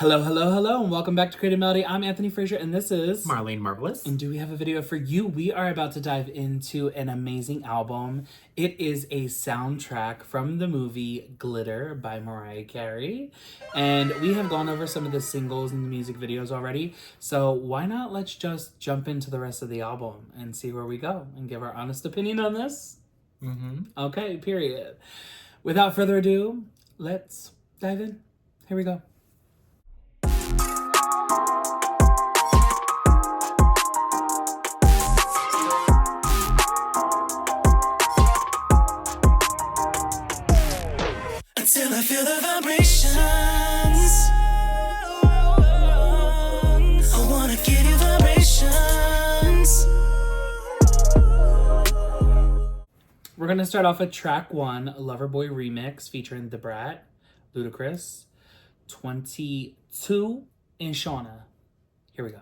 Hello, hello, hello, and welcome back to Creative Melody. I'm Anthony Frazer, and this is Marlene Marvelous. And do we have a video for you? We are about to dive into an amazing album. It is a soundtrack from the movie Glitter by Mariah Carey. And we have gone over some of the singles and the music videos already. So why not let's just jump into the rest of the album and see where we go and give our honest opinion on this? Okay, period. Without further ado, let's dive in. Here we go. Until I feel the vibrations, I wanna give you vibrations. We're gonna start off with track 1, Loverboy Remix featuring The Brat, Ludacris, 22, and Shauna. Here we go.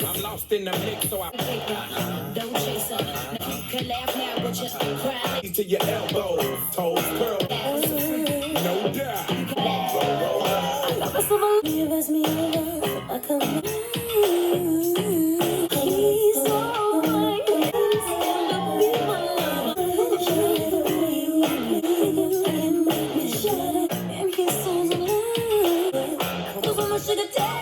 I'm lost in the mix, so I don't chase up. You can laugh now, but just cry to your elbows, toes curl. No doubt. Give us me love, I come back. Please, oh my goodness, be my love. Make me shudder, and kiss souls of love. 'Cause I'm a sugar daddy.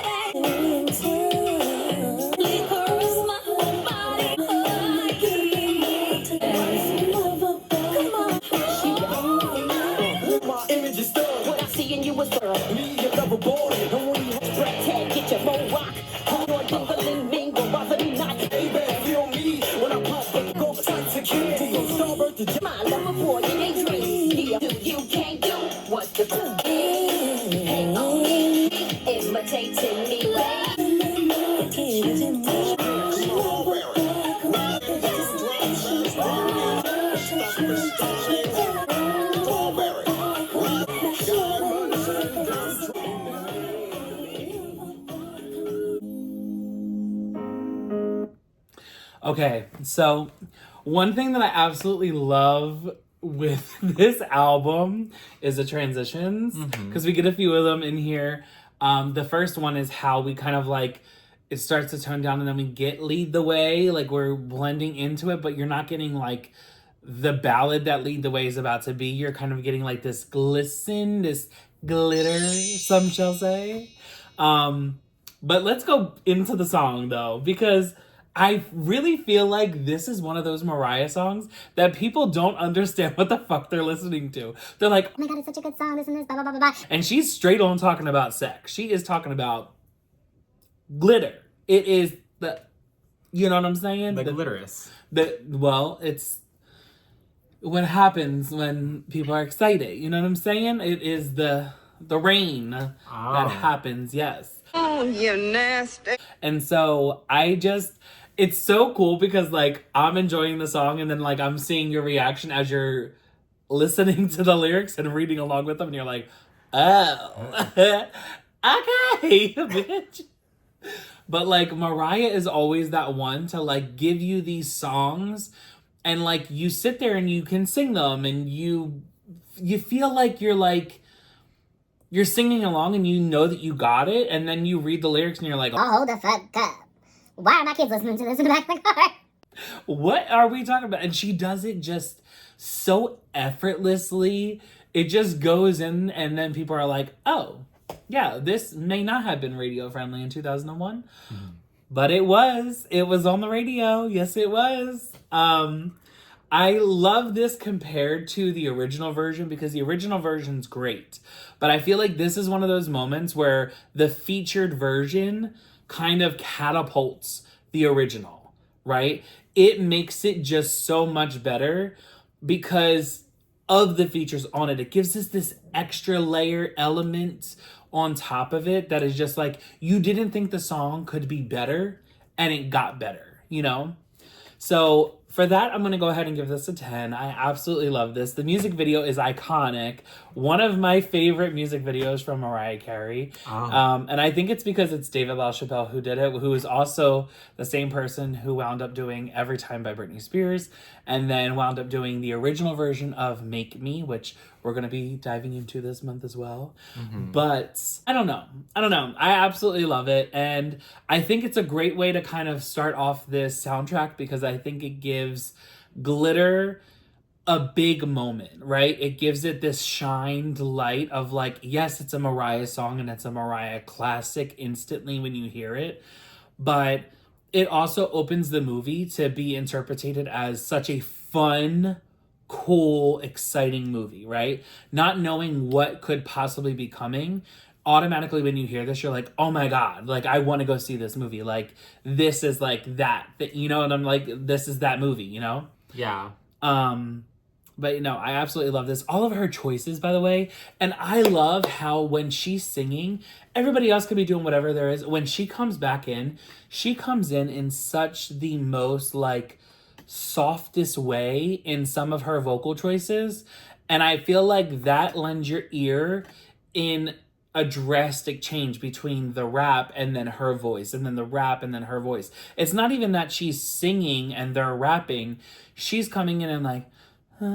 My lover boy in a dream. You can't do what the hang on me, imitating me, Okay, so one thing that I absolutely love with this album is the transitions, because we get a few of them in here. The first one is how we kind of like, it starts to tone down and then we get Lead the Way, like we're blending into it, but you're not getting like the ballad that Lead the Way is about to be. You're kind of getting like this glisten, this glitter, some shall say. But let's go into the song though, because I really feel like this is one of those Mariah songs that people don't understand what the fuck they're listening to. They're like, oh my god, it's such a good song, this and this, blah, blah, blah, blah. And she's straight on talking about sex. She is talking about glitter. It is the, you know what I'm saying? The glitterous. Well, it's what happens when people are excited. You know what I'm saying? It is the rain that happens, yes. Oh, you nasty. And so it's so cool because like I'm enjoying the song and then like I'm seeing your reaction as you're listening to the lyrics and reading along with them and you're like, oh, okay, bitch. But like Mariah is always that one to like give you these songs and like you sit there and you can sing them and you feel like you're singing along and you know that you got it, and then you read the lyrics and you're like, oh, hold the fuck up. Why are my kids listening to this in the back of the car? What are we talking about? And she does it just so effortlessly. It just goes in and then people are like, oh, yeah, this may not have been radio friendly in 2001. But it was. It was on the radio. Yes, it was. I love this compared to the original version because the original version's great. But I feel like this is one of those moments where the featured version kind of catapults the original, right? It makes it just so much better because of the features on it. It gives us this extra layer element on top of it that is just like, you didn't think the song could be better and it got better, you know? So For that, I'm going to go ahead and give this a 10. I absolutely love this. The music video is iconic. One of my favorite music videos from Mariah Carey. And I think it's because it's David LaChapelle who did it, who is also the same person who wound up doing Every Time by Britney Spears, and then wound up doing the original version of Make Me, which we're going to be diving into this month as well. But I don't know. I absolutely love it. And I think it's a great way to kind of start off this soundtrack because I think it gives Glitter a big moment, right? It gives it this shined light of like, yes, it's a Mariah song and it's a Mariah classic instantly when you hear it. But it also opens the movie to be interpreted as such a fun, cool, exciting movie, right? Not knowing what could possibly be coming. Automatically when you hear this, you're like, oh my God, like I want to go see this movie. Like this is like that, you know, and I'm like, this is that movie, you know? Yeah. But you know, I absolutely love this. All of her choices, by the way. And I love how when she's singing, everybody else could be doing whatever there is. When she comes back in, she comes in such the most like softest way in some of her vocal choices. And I feel like that lends your ear in a drastic change between the rap and then her voice, and then the rap and then her voice. It's not even that she's singing and they're rapping. She's coming in and like, you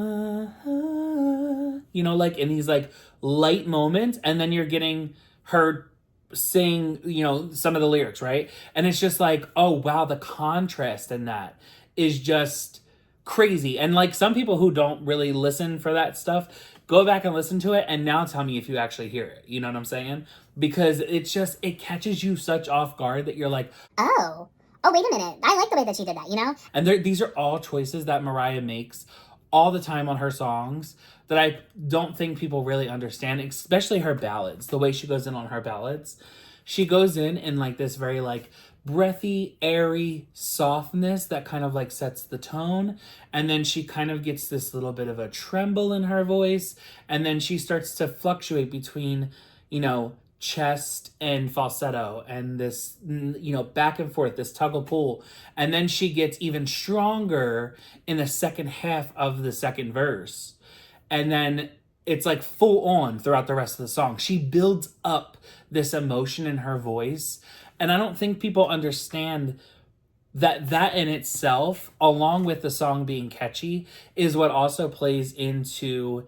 know, like in these like light moments, and then you're getting her sing, you know, some of the lyrics, right? And it's just like, oh wow, the contrast in that is just crazy. And like some people who don't really listen for that stuff, go back and listen to it and now tell me if you actually hear it. You know what I'm saying? Because it's just, it catches you such off guard that you're like, Oh, wait a minute. I like the way that she did that, you know? and these are all choices that Mariah makes all the time on her songs that I don't think people really understand, especially her ballads, the way she goes in on her ballads. She goes in like this very like breathy, airy softness that kind of like sets the tone. And then she kind of gets this little bit of a tremble in her voice. And then she starts to fluctuate between, you know, chest and falsetto and this, you know, back and forth, this tug of pull. And then she gets even stronger in the second half of the second verse. And then it's like full on throughout the rest of the song. She builds up this emotion in her voice. And I don't think people understand that in itself, along with the song being catchy, is what also plays into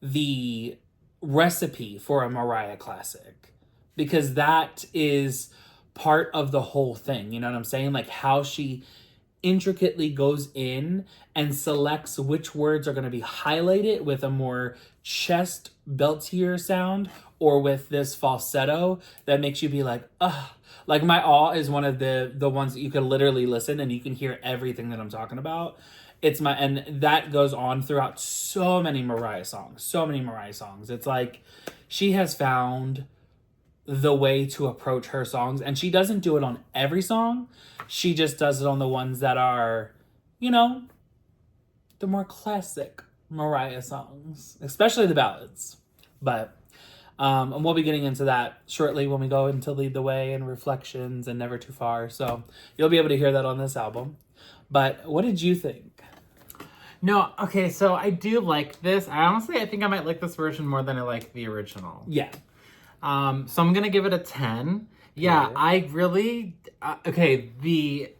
the recipe for a Mariah classic. Because that is part of the whole thing. You know what I'm saying? Like how she intricately goes in and selects which words are going to be highlighted with a more chest beltier sound or with this falsetto that makes you be like, ugh. Like My Awe is one of the ones that you can literally listen and you can hear everything that I'm talking about. And that goes on throughout so many Mariah songs. It's like she has found the way to approach her songs, and she doesn't do it on every song. She just does it on the ones that are, you know, the more classic Mariah songs, especially the ballads. But and we'll be getting into that shortly when we go into Lead the Way and Reflections and Never Too Far. So you'll be able to hear that on this album. But what did you think? No, okay, so I do like this. I think I might like this version more than I like the original. Yeah. So I'm gonna give it a 10. Yeah, I really, the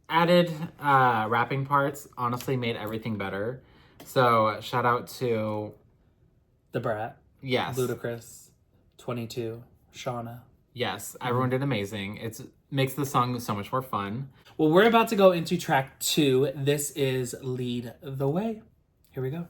added rapping parts honestly made everything better. So shout out to The Brat. Yes. Ludacris. 22. Shauna. Yes, everyone did amazing. It makes the song so much more fun. Well, we're about to go into track 2. This is Lead the Way. Here we go.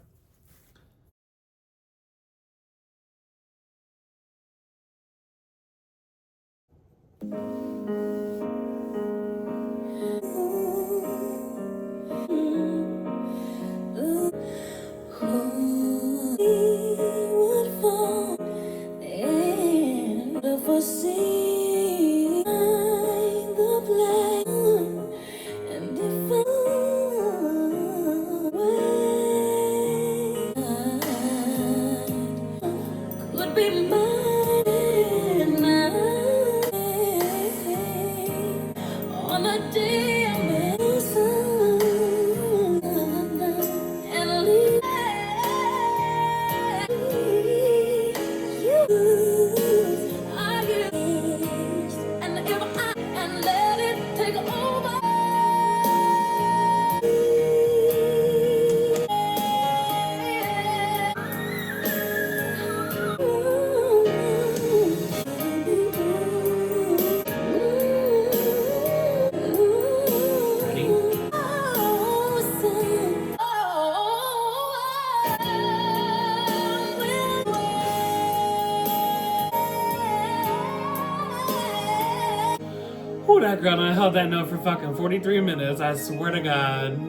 Ooh, that girl, I held that note for fucking 43 minutes. I swear to God.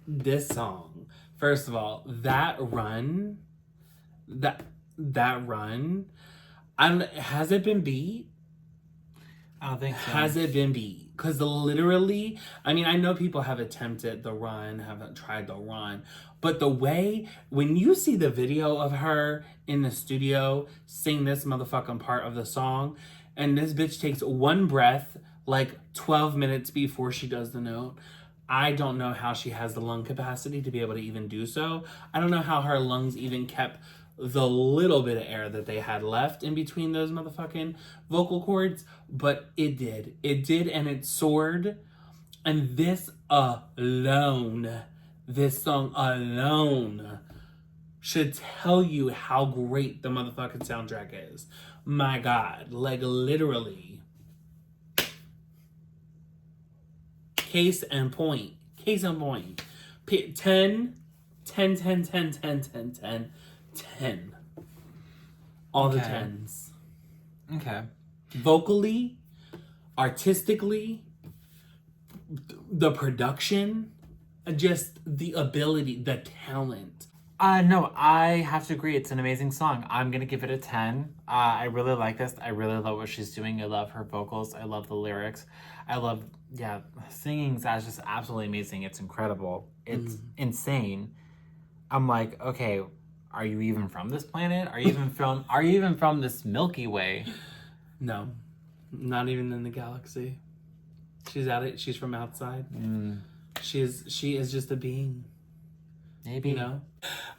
This song, first of all, that run, has it been beat? I don't think so. Has it been beat? Because literally, I mean, I know people have attempted the run, haven't tried the run, but the way, when you see the video of her in the studio sing this motherfucking part of the song, and this bitch takes one breath, like 12 minutes before she does the note, I don't know how she has the lung capacity to be able to even do so. I don't know how her lungs even kept the little bit of air that they had left in between those motherfucking vocal cords, but it did. It did, and it soared. And this song alone should tell you how great the motherfucking soundtrack is. My God, like literally. Case in point. 10, 10, 10, 10, 10, 10, 10. 10. All the 10s. Okay. Vocally, artistically, the production, just the ability, the talent. No, I have to agree. It's an amazing song. I'm going to give it a 10. I really like this. I really love what she's doing. I love her vocals. I love the lyrics. I love, singing is just absolutely amazing. It's incredible. It's insane. I'm like, okay, are you even from this planet? Are you even from this Milky Way? No, not even in the galaxy. She's from outside. She is just a being. Maybe. You know?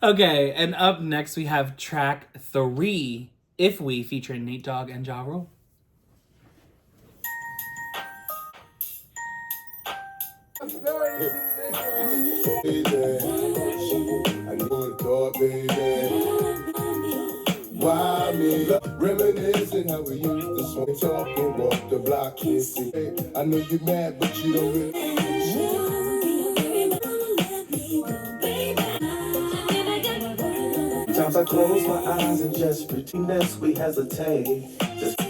Okay, and up next we have track 3, If We, featuring Nate Dogg and Ja Rule. Why me? Reminiscing how we used to smoke, talk, and walk the block. I know you're mad, but you don't really. Sometimes I close my eyes and just pretend that we hesitate.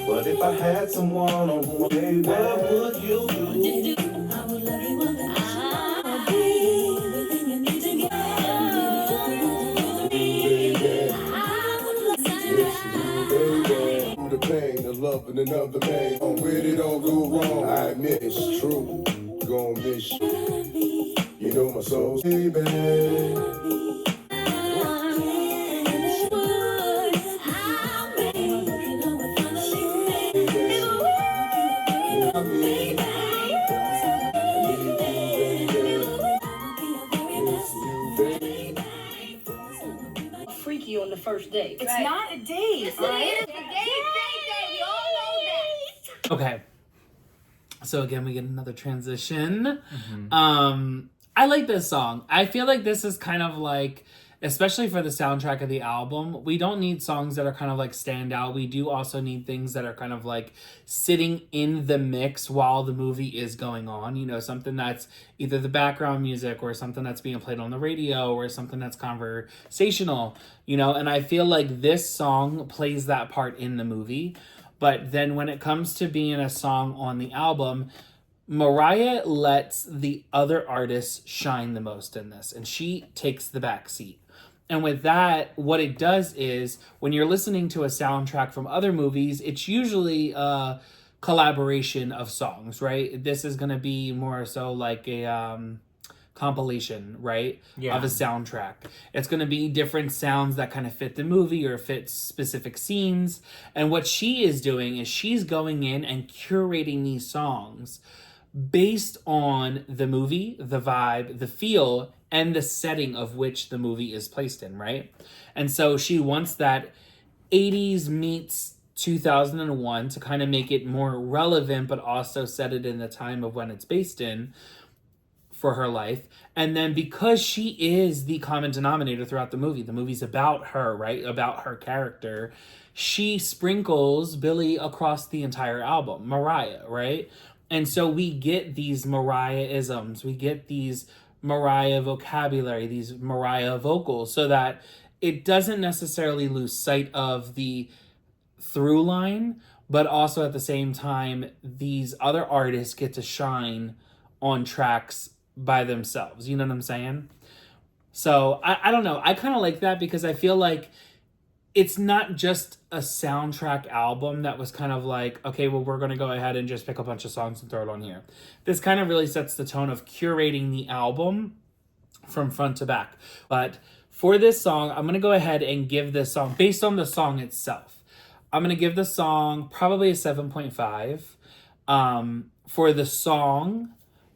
But if I had someone on who, baby, what would you do? I would love you one I'll be everything you need to get. Through the pain, the love, and another man. Where did it all go wrong? I admit it's true. Gonna miss you. You know my soul, baby. Freaky on the first date. It's not a date. Yes, it is. A date. We all know that. Okay. So again, we get another transition. I like this song. I feel like this is kind of like, especially for the soundtrack of the album, we don't need songs that are kind of like stand out. We do also need things that are kind of like sitting in the mix while the movie is going on. You know, something that's either the background music or something that's being played on the radio or something that's conversational, you know, and I feel like this song plays that part in the movie. But then when it comes to being a song on the album, Mariah lets the other artists shine the most in this, and she takes the back seat. And with that, what it does is, when you're listening to a soundtrack from other movies, it's usually a collaboration of songs, right? This is going to be more so like a compilation, right? Yeah. Of a soundtrack. It's going to be different sounds that kind of fit the movie or fit specific scenes. And what she is doing is she's going in and curating these songs based on the movie, the vibe, the feel, and the setting of which the movie is placed in, right? And so she wants that 80s meets 2001 to kind of make it more relevant, but also set it in the time of when it's based in for her life. And then because she is the common denominator throughout the movie's about her, right? About her character. She sprinkles Billy across the entire album, Mariah, right? And so we get these Mariah-isms, we get these Mariah vocabulary, these Mariah vocals, so that it doesn't necessarily lose sight of the through line, but also at the same time, these other artists get to shine on tracks by themselves. You know what I'm saying? So I don't know. I kind of like that because I feel like it's not just a soundtrack album that was kind of like, okay, well, we're going to go ahead and just pick a bunch of songs and throw it on here. This kind of really sets the tone of curating the album from front to back. But for this song, I'm going to go ahead and give this song, based on the song itself, I'm going to give the song probably a 7.5 for the song,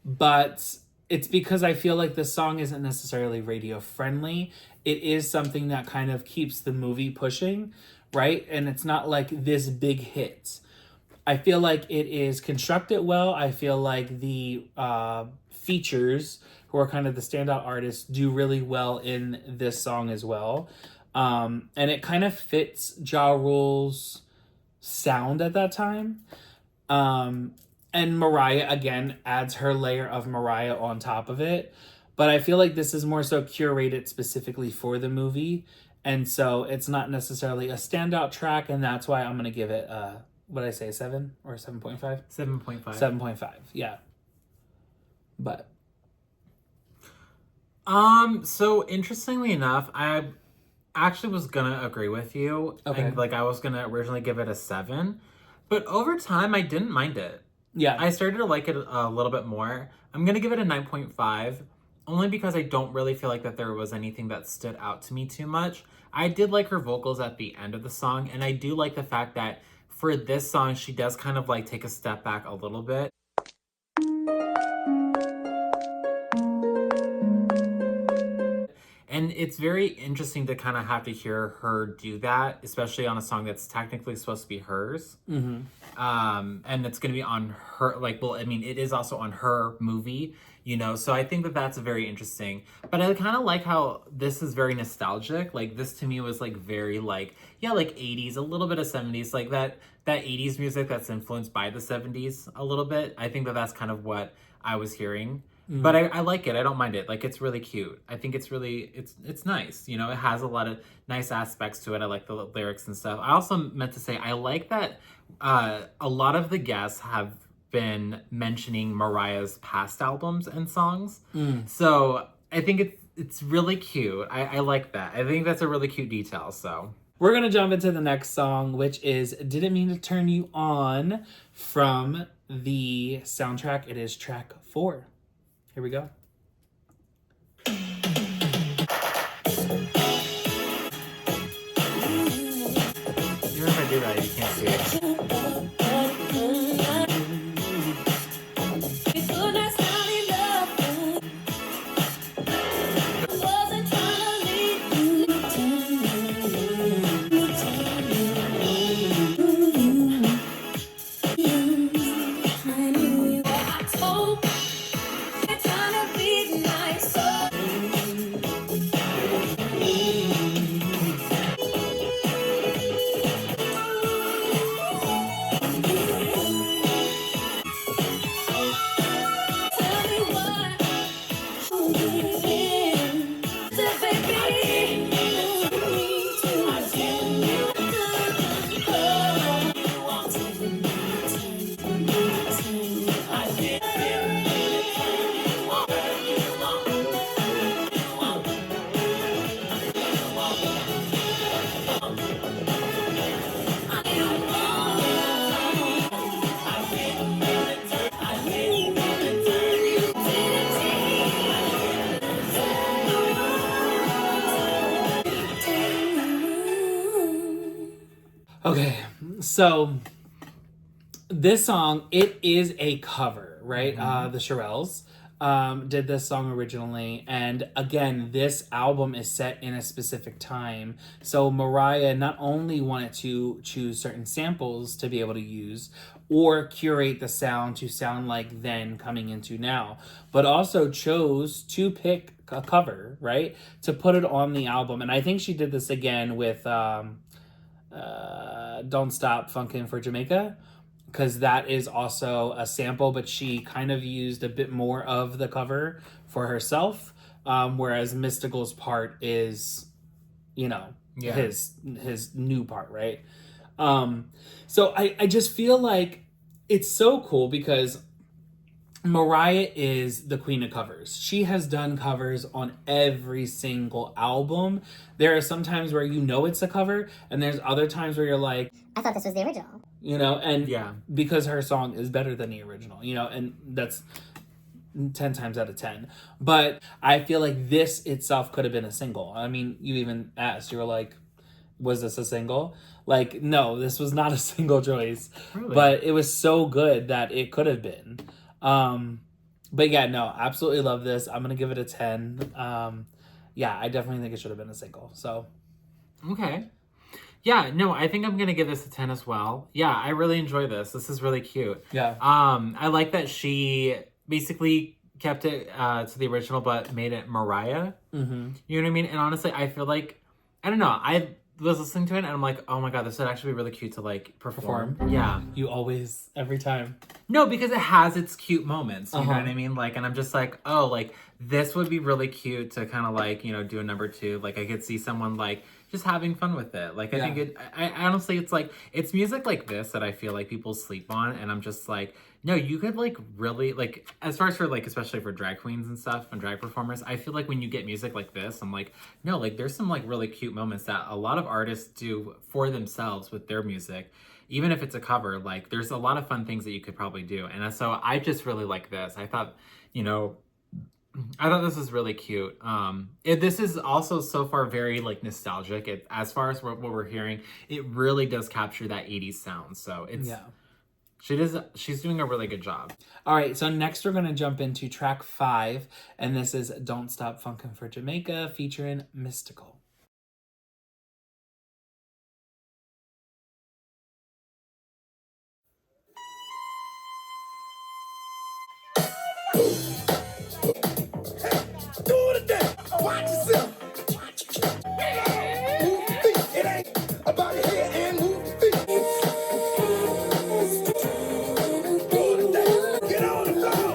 but it's because I feel like the song isn't necessarily radio friendly. It is something that kind of keeps the movie pushing, right? And it's not like this big hit. I feel like it is constructed well. I feel like the features, who are kind of the standout artists, do really well in this song as well. And it kind of fits Ja Rule's sound at that time. And Mariah, again, adds her layer of Mariah on top of it. But I feel like this is more so curated specifically for the movie. And so it's not necessarily a standout track. And that's why I'm going to give it, what did I say, 7 or 7.5? 7.5. 7.5, yeah. But. So interestingly enough, I actually was gonna agree with you. Okay. Like I was gonna originally give it a 7. But over time, I didn't mind it. Yeah. I started to like it a little bit more. I'm going to give it a 9.5, only because I don't really feel like that there was anything that stood out to me too much. I did like her vocals at the end of the song, and I do like the fact that for this song, she does kind of like take a step back a little bit. And it's very interesting to kind of have to hear her do that, especially on a song that's technically supposed to be hers. Mm-hmm. And it's going to be on her, like, well, I mean, it is also on her movie, you know? So I think that that's very interesting. But I kind of like how this is very nostalgic. Like, this to me was, like, very, like, yeah, like 80s, a little bit of 70s. Like, that 80s music that's influenced by the 70s a little bit. I think that that's kind of what I was hearing. But I like it. I don't mind it. Like, it's really cute. I think it's really, it's nice. You know, it has a lot of nice aspects to it. I like the lyrics and stuff. I also meant to say, I like that a lot of the guests have been mentioning Mariah's past albums and songs. So I think it's really cute. I like that. I think that's a really cute detail, so. We're going to jump into the next song, which is Didn't Mean to Turn You On from the soundtrack. It is track 4. Here we go. Even if I do that, you can't see it. Okay, so this song, it is a cover, right? The Shirelles did this song originally, and again, this album is set in a specific time. So Mariah not only wanted to choose certain samples to be able to use or curate the sound to sound like then coming into now, but also chose to pick a cover, right? To put it on the album. And I think she did this again with Don't Stop Funkin' for Jamaica, because that is also a sample, but she kind of used a bit more of the cover for herself, whereas Mystical's part is, you know, Yeah. his new part, right? So I just feel like it's so cool because Mariah is the queen of covers. She has done covers on every single album. There are some times where you know it's a cover, and there's other times where you're like, I thought this was the original. you know, and Yeah. because her song is better than the original, you know, and that's 10 times out of 10. But I feel like this itself could have been a single. I mean, you even asked, you were like, was this a single? Like, no, this was not a single choice. Really? But it was so good that it could have been. But yeah, no, absolutely love this. I'm gonna give it a 10. Yeah, I definitely think it should have been a single. So Okay. Yeah, no, I think I'm gonna give this a 10 as well. Yeah, I really enjoy this. This is really cute. yeah. I like that she basically kept it to the original but made it Mariah. Mm-hmm. You know what I mean? And honestly, I feel like, I don't know, I was listening to it and I'm like, oh my god, this would actually be really cute to like perform. Yeah. You always, every time. No, because it has its cute moments. You know Uh-huh. what I mean? Like, and I'm just like, oh, like, this would be really cute to kind of like, you know, do a number 2. Like, I could see someone like just having fun with it. Like, I think I honestly, it's like, it's music like this that I feel like people sleep on. And I'm just like, no, you could like really, like, as far as for like, especially for drag queens and stuff and drag performers, I feel like when you get music like this, I'm like, no, like, there's some like really cute moments that a lot of artists do for themselves with their music. Even if it's a cover, like, there's a lot of fun things that you could probably do. And so I just really like this. I thought, you know, I thought this was really cute. This is also so far very like nostalgic. As far as what we're hearing, it really does capture that 80s sound. So it's, Yeah. she's doing a really good job. All right, so next we're gonna jump into track 5, and this is "Don't Stop Funkin' for Jamaica" featuring Mystical. Do it again. Watch yourself. Move your feet. It ain't about your head and move your feet. Do it again. Get on the floor.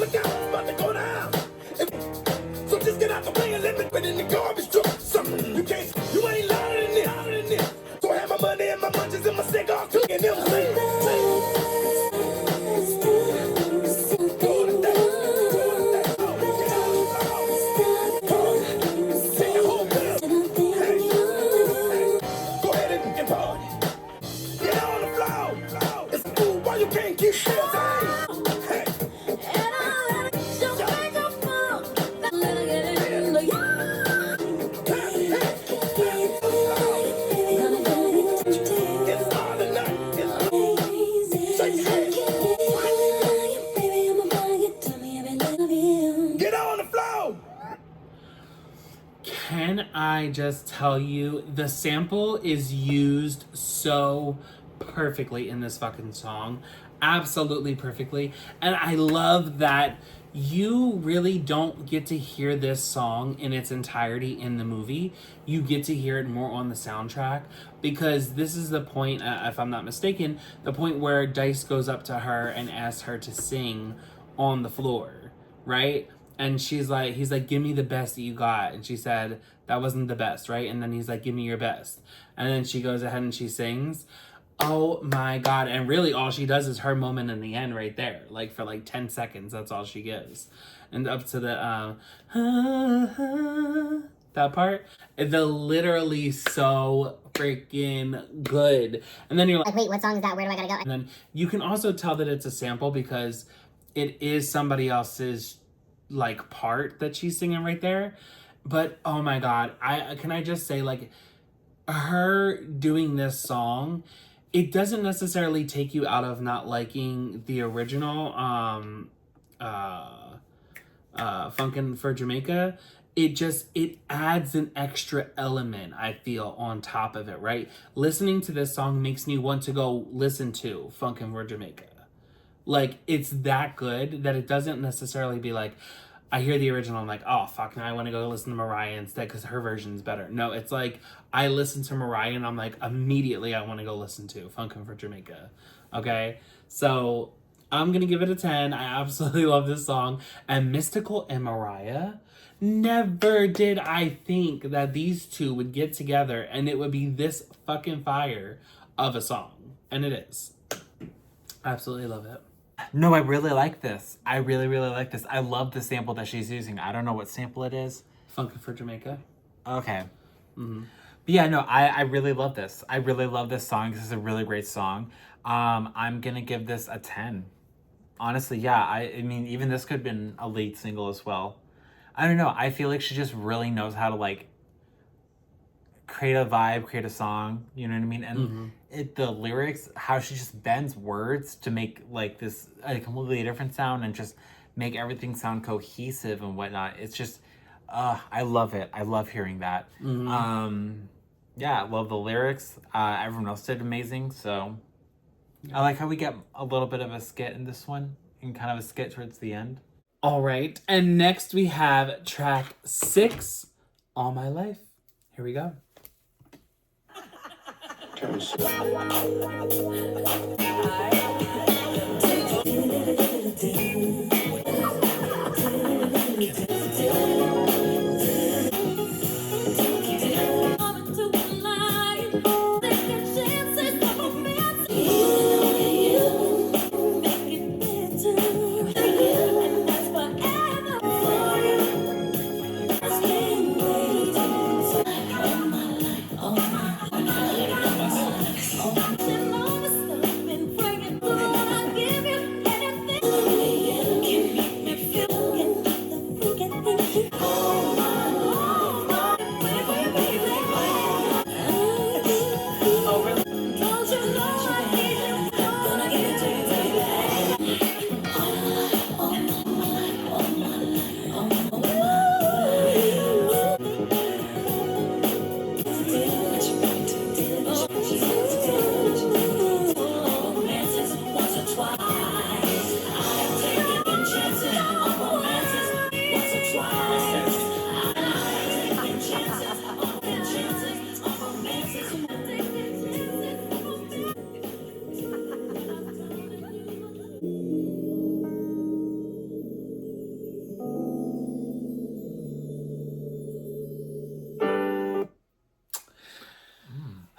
Look out, it's about to go down. So just get out the way and let me put it in the garbage truck. Something you can't, you ain't louder than this. So I have my money and my munchies and my cigar too. And them Go ahead and party. Get on the floor. It's cool while you can't keep still. Hey. It's all the night. Get on the floor. Can I just tell you, the sample is used so perfectly in this fucking song. Absolutely perfectly. And I love that you really don't get to hear this song in its entirety in the movie. You get to hear it more on the soundtrack, because this is the point, if I'm not mistaken, the point where Dice goes up to her and asks her to sing on the floor, right? And he's like, give me the best that you got. And she said, that wasn't the best, right? And then he's like, give me your best. And then she goes ahead and she sings. Oh my God. And really all she does is her moment in the end right there. Like for like 10 seconds, that's all she gives. And up to the, that part, the literally so freaking good. And then you're like, Wait, what song is that? Where do I gotta go? and then you can also tell that it's a sample because it is somebody else's like part that she's singing right there. But oh my God, I just say, like, her doing this song, it doesn't necessarily take you out of not liking the original Funkin' for Jamaica. It adds an extra element, I feel, on top of it, right? Listening to this song makes me want to go listen to Funkin' for Jamaica. Like, it's that good that it doesn't necessarily be like, I hear the original, I'm like, oh, fuck, now I want to go listen to Mariah instead because her version's better. No, it's like, I listen to Mariah and I'm like, immediately I want to go listen to Funkin' for Jamaica. Okay? So, I'm gonna give it a 10. I absolutely love this song. And Mystical and Mariah, never did I think that these two would get together and it would be this fucking fire of a song. And it is. Absolutely love it. No, I really like this. I really, really like this. I love the sample that she's using. I don't know what sample it is. Funky for Jamaica. Okay. Mm-hmm. But yeah, no, I really love this. I really love this song. This is a really great song. I'm gonna give this a 10. Honestly, yeah. I mean, even this could have been a lead single as well. I don't know. I feel like she just really knows how to like create a vibe, create a song. You know what I mean? And the lyrics, how she just bends words to make like this a completely different sound and just make everything sound cohesive and whatnot. It's just, I love it. I love hearing that. Yeah, I love the lyrics. Everyone else did amazing. So I like how we get a little bit of a skit in this one and kind of a skit towards the end. All right. And next we have track 6, All My Life. Here we go.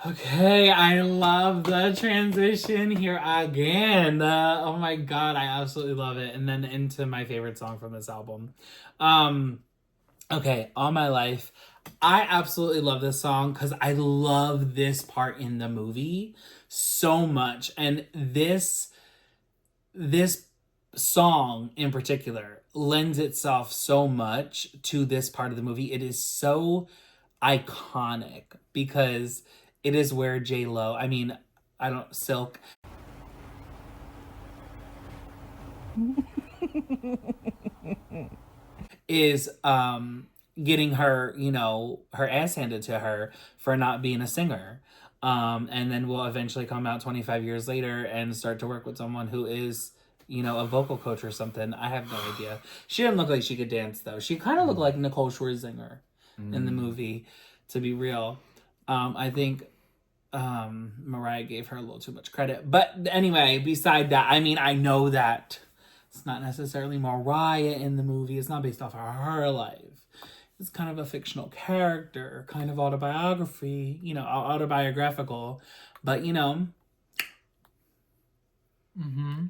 Okay, I love the transition here again. Oh my god, I absolutely love it. And then into my favorite song from this album. Okay, All My Life. I absolutely love this song because I love this part in the movie so much. And this song in particular lends itself so much to this part of the movie. It is so iconic because it is where J.Lo, Silk is getting her, her ass handed to her for not being a singer. And then will eventually come out 25 years later and start to work with someone who is, a vocal coach or something. I have no idea. She didn't look like she could dance though. She kind of looked like Nicole Scherzinger in the movie, to be real. I think Mariah gave her a little too much credit. But anyway, beside that, I know that it's not necessarily Mariah in the movie. It's not based off of her life. It's kind of a fictional character, kind of autobiography, autobiographical. But,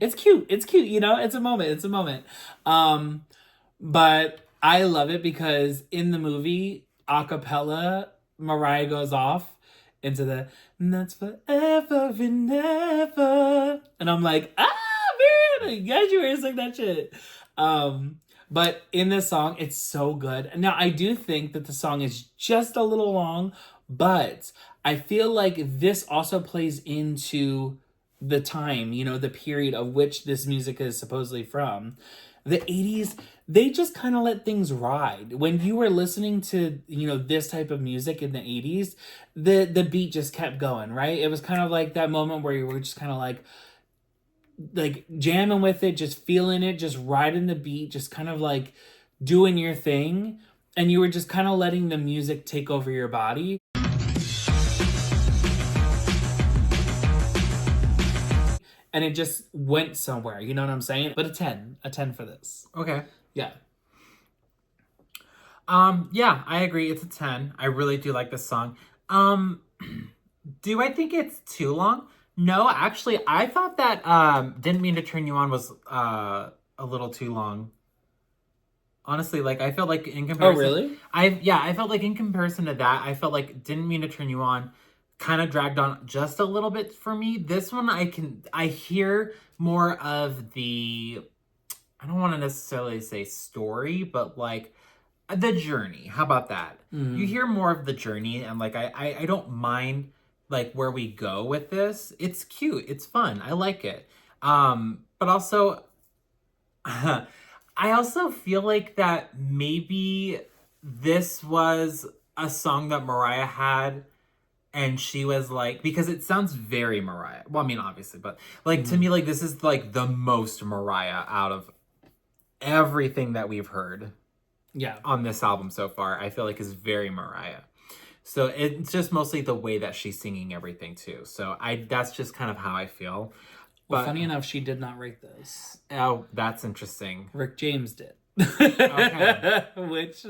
it's cute. It's cute, it's a moment. But I love it because in the movie, a cappella, Mariah goes off into the "and that's forever and ever," and I'm like, man, I got you were sing that shit. But in this song, it's so good. Now I do think that the song is just a little long, but I feel like this also plays into the time, the period of which this music is supposedly from. The 80s, they just kind of let things ride. When you were listening to, this type of music in the 80s, the beat just kept going, right? It was kind of like that moment where you were just kind of like jamming with it, just feeling it, just riding the beat, just kind of like doing your thing. And you were just kind of letting the music take over your body. and it just went somewhere. You know what I'm saying? But a 10 for this. Okay. Yeah. Yeah, I agree. It's a 10. I really do like this song. Do I think it's too long? No, actually, I thought that Didn't Mean to Turn You On was a little too long. Honestly, like I felt like in comparison. Oh, really? I felt like in comparison to that, I felt like Didn't Mean to Turn You On kind of dragged on just a little bit for me. This one I hear more of the, I don't want to necessarily say story, but like the journey. How about that? You hear more of the journey, and like I don't mind like where we go with this. It's cute. It's fun. I like it. But also I also feel like that maybe this was a song that Mariah had and she was like, because it sounds very Mariah. Well, I mean, obviously, but like to me, like this is like the most Mariah out of everything that we've heard. Yeah. On this album so far, I feel like is very Mariah. So it's just mostly the way that she's singing everything too. So that's just kind of how I feel. Well, funny enough, she did not write this. Oh, that's interesting. Rick James did. Okay. Which,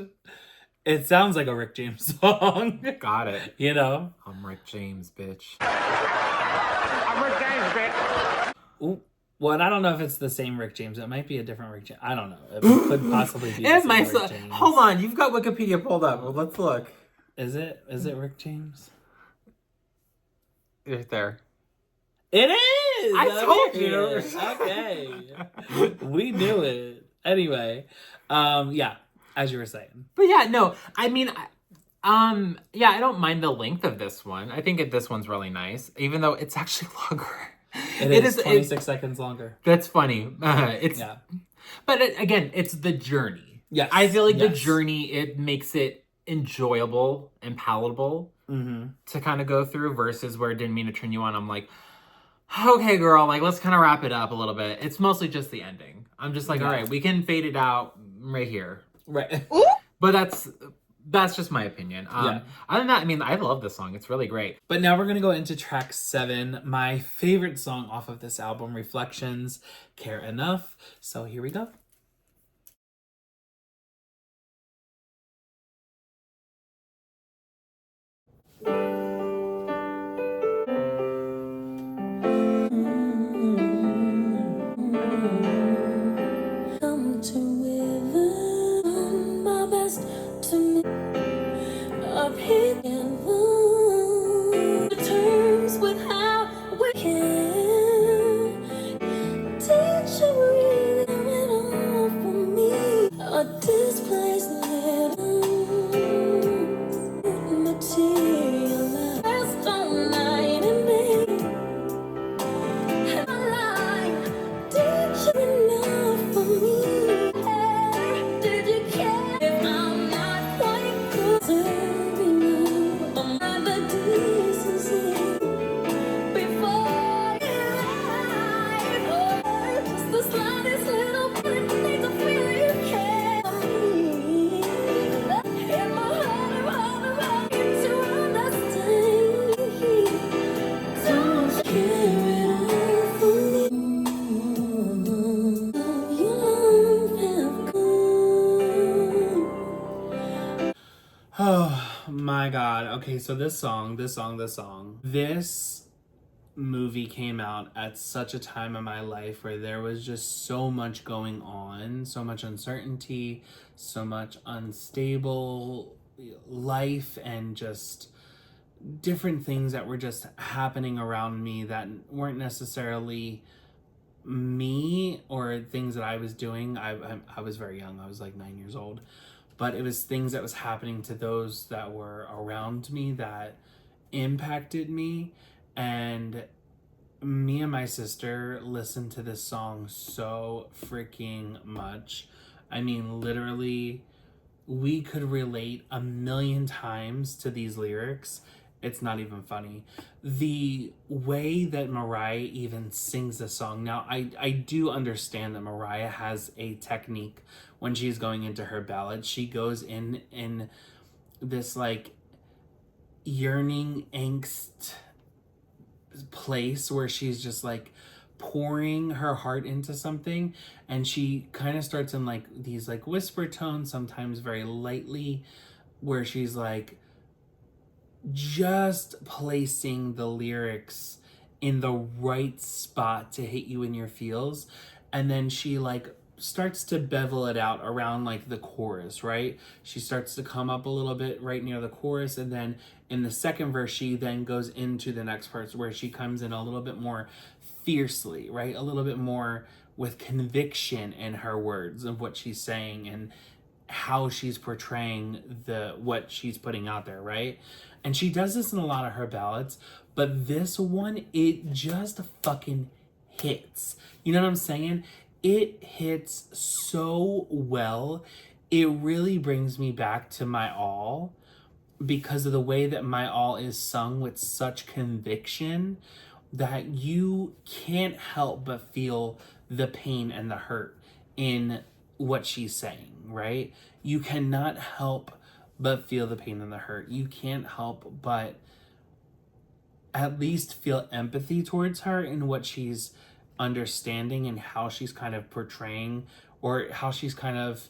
it sounds like a Rick James song. Got it. You know? I'm Rick James, bitch. I'm Rick James, bitch. Ooh. Well, and I don't know if it's the same Rick James. It might be a different Rick James. I don't know. It could possibly be the same Rick James. Hold on, you've got Wikipedia pulled up. Well, let's look. Is it Rick James? Right there. It is! I told you. Okay. We knew it. Anyway, yeah, as you were saying. But yeah, no, I mean, yeah, I don't mind the length of this one. I think this one's really nice, even though it's actually longer. It is 26 seconds longer. That's funny. Yeah. But again, it's the journey. Yes. I feel like the journey, it makes it enjoyable and palatable to kind of go through versus where it Didn't Mean to Turn You On. I'm like, okay, girl, like, let's kind of wrap it up a little bit. It's mostly just the ending. I'm just like, all right, we can fade it out right here. Right. But that's just my opinion. Other than that, I mean, I love this song. It's really great. But now we're going to go into track 7, my favorite song off of this album, Reflections, Care Enough. So here we go. Oh my god. Okay, so this movie came out at such a time in my life where there was just so much going on, so much uncertainty, so much unstable life, and just different things that were just happening around me that weren't necessarily me or things that I was doing. I was very young. I was like 9 years old. But it was things that was happening to those that were around me that impacted me. And me and my sister listened to this song so freaking much. I mean, literally, we could relate 1,000,000 times to these lyrics. It's not even funny. The way that Mariah even sings the song. Now, I do understand that Mariah has a technique when she's going into her ballad. She goes in this like yearning angst place where she's just like pouring her heart into something, and she kind of starts in like these like whisper tones, sometimes very lightly, where she's like just placing the lyrics in the right spot to hit you in your feels. And then she like starts to bevel it out around like the chorus, right? She starts to come up a little bit right near the chorus, and then in the second verse she then goes into the next parts where she comes in a little bit more fiercely, right? A little bit more with conviction in her words of what she's saying and how she's portraying what she's putting out there, right? And she does this in a lot of her ballads, but this one, it just fucking hits. You know what I'm saying? It hits so well. It really brings me back to My All because of the way that My All is sung with such conviction that you can't help but feel the pain and the hurt in what she's saying, right? You cannot help but feel the pain and the hurt. You can't help but at least feel empathy towards her in what she's understanding and how she's kind of portraying, or how she's kind of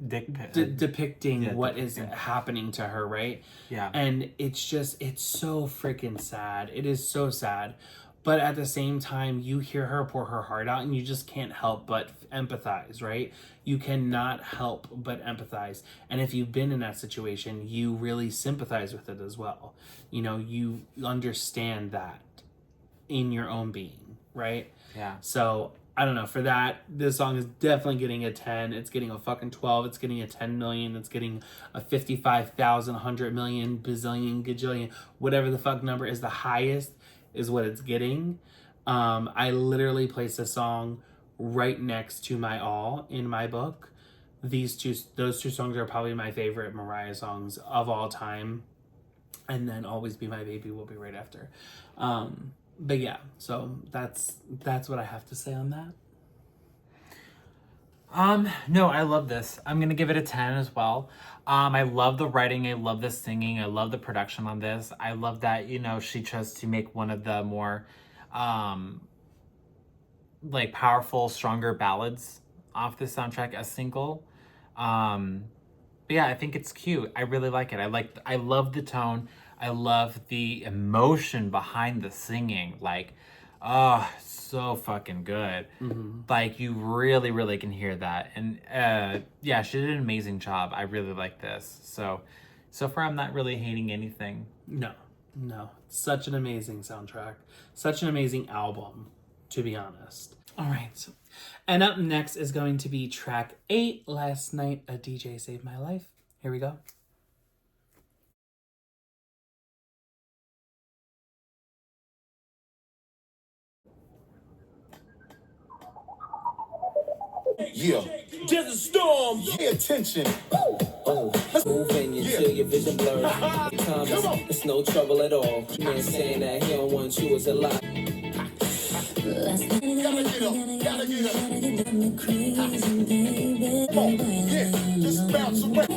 depicting what is happening to her, right? Yeah. And it's so freaking sad. It is so sad. But at the same time, you hear her pour her heart out and you just can't help but empathize, right? You cannot help but empathize. And if you've been in that situation, you really sympathize with it as well. You know, you understand that in your own being, right? Yeah. So, I don't know. For that, this song is definitely getting a 10. It's getting a fucking 12. It's getting a 10 million. It's getting a 55,000, 100 million, bazillion, gajillion, whatever the fuck number is the highest is what it's getting. I literally placed a song right next to My All in my book. Those two songs are probably my favorite Mariah songs of all time. And then Always Be My Baby will be right after. But yeah, so that's what I have to say on that. No, I love this. I'm gonna give it a 10 as well. I love the writing, I love the singing, I love the production on this. I love that, you know, she chose to make one of the more like powerful, stronger ballads off the soundtrack as single. But yeah, I think it's cute. I really like it. I love the tone. I love the emotion behind the singing. Like, oh, so fucking good. Mm-hmm. Like, you really, really can hear that. And yeah, she did an amazing job. I really like this. So far, I'm not really hating anything. No. Such an amazing soundtrack. Such an amazing album, to be honest. All right. And up next is going to be track 8, Last Night a DJ Saved My Life. Here we go. Yeah. Desert Storm. Pay attention. Let's move in until your vision blurs. Come on. It's no trouble at all. Man saying that he don't want you as a lie. Gotta get up. Gotta get up. Come on. Yeah. Just bounce around.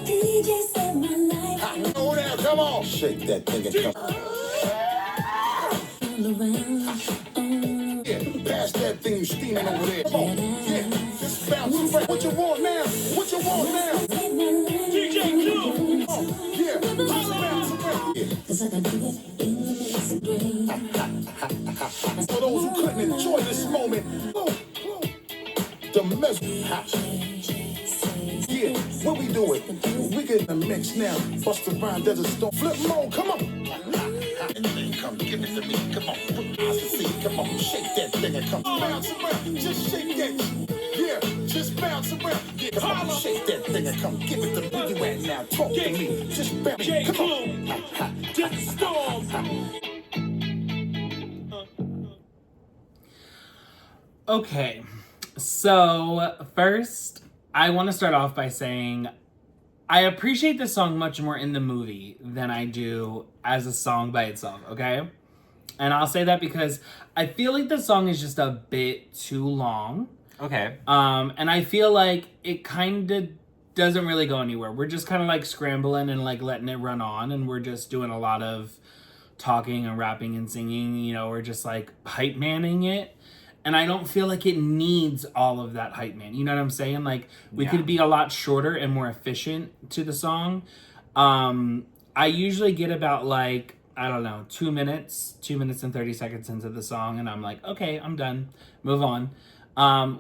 Go down. Come on. Shake that thing and come. Yeah. Pass that thing you steaming over there. Come on. Yeah. Just bounce around. What you want now? What you want now? DJ Q. Oh, yeah. Just bounce around. Yeah. For those who couldn't enjoy this moment, the mess. Yeah, what we doing? We getting a mix now. Bust around, Desert Storm. Flip mode, come on. And then come, give it to me. Come on, put eyes to see. Come on, shake that thing and come bounce around. Just shake that. Yeah, just bounce around. Yeah, come on, shake that thing and come give it to me. Where you at now? Talk to me. Just bounce. Come on. Desert Storm. Okay, so first, I want to start off by saying I appreciate this song much more in the movie than I do as a song by itself, okay? And I'll say that because I feel like the song is just a bit too long. Okay. And I feel like it kind of doesn't really go anywhere. We're just kind of like scrambling and like letting it run on, and we're just doing a lot of talking and rapping and singing, you know, or just like hype manning it. And I don't feel like it needs all of that hype man. You know what I'm saying? Like, we could be a lot shorter and more efficient to the song. I usually get about like, I don't know, 2 minutes and 30 seconds into the song, and I'm like, okay, I'm done. Move on.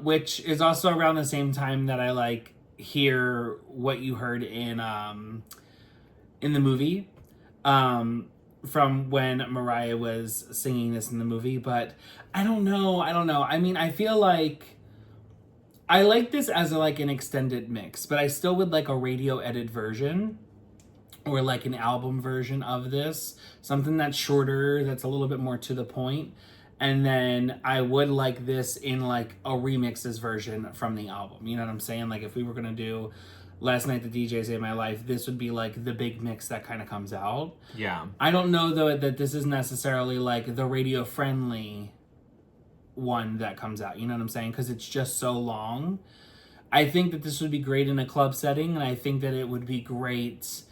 Which is also around the same time that I like hear what you heard in the movie. From when Mariah was singing this in the movie, but I don't know. I mean, I feel like I like this as like an extended mix, but I still would like a radio edit version or like an album version of this, something that's shorter, that's a little bit more to the point. And then I would like this in like a remixes version from the album. You know what I'm saying? Like if we were going to do Last Night the DJ Saved My Life, this would be like the big mix that kind of comes out. Yeah. I don't know though that this is necessarily like the radio friendly one that comes out. You know what I'm saying? Because it's just so long. I think that this would be great in a club setting, and I think that it would be great,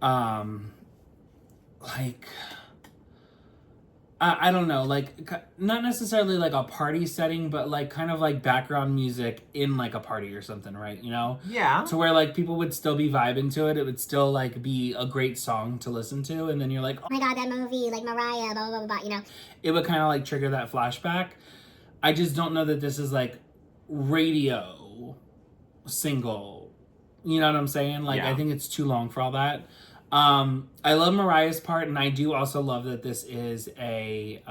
like, I don't know, like, not necessarily like a party setting, but like kind of like background music in like a party or something, right? You know? Yeah. To where like people would still be vibing to it. It would still like be a great song to listen to. And then you're like, Oh my god, that movie, like Mariah, blah, blah, blah, blah, you know. it would kind of like trigger that flashback. I just don't know that this is like radio single. You know what I'm saying? Like, I think it's too long for all that. I love Mariah's part, and I do also love that this is a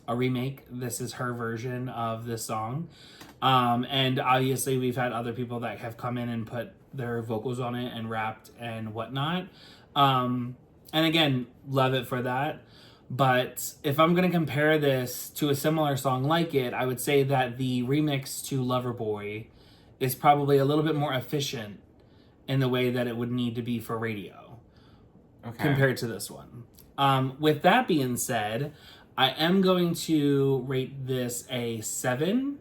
remake. This is her version of this song. And obviously we've had other people that have come in and put their vocals on it and rapped and whatnot. And again, love it for that. But if I'm going to compare this to a similar song like it, I would say that the remix to Loverboy is probably a little bit more efficient in the way that it would need to be for radio compared to this one. With that being said, I am going to rate this a 7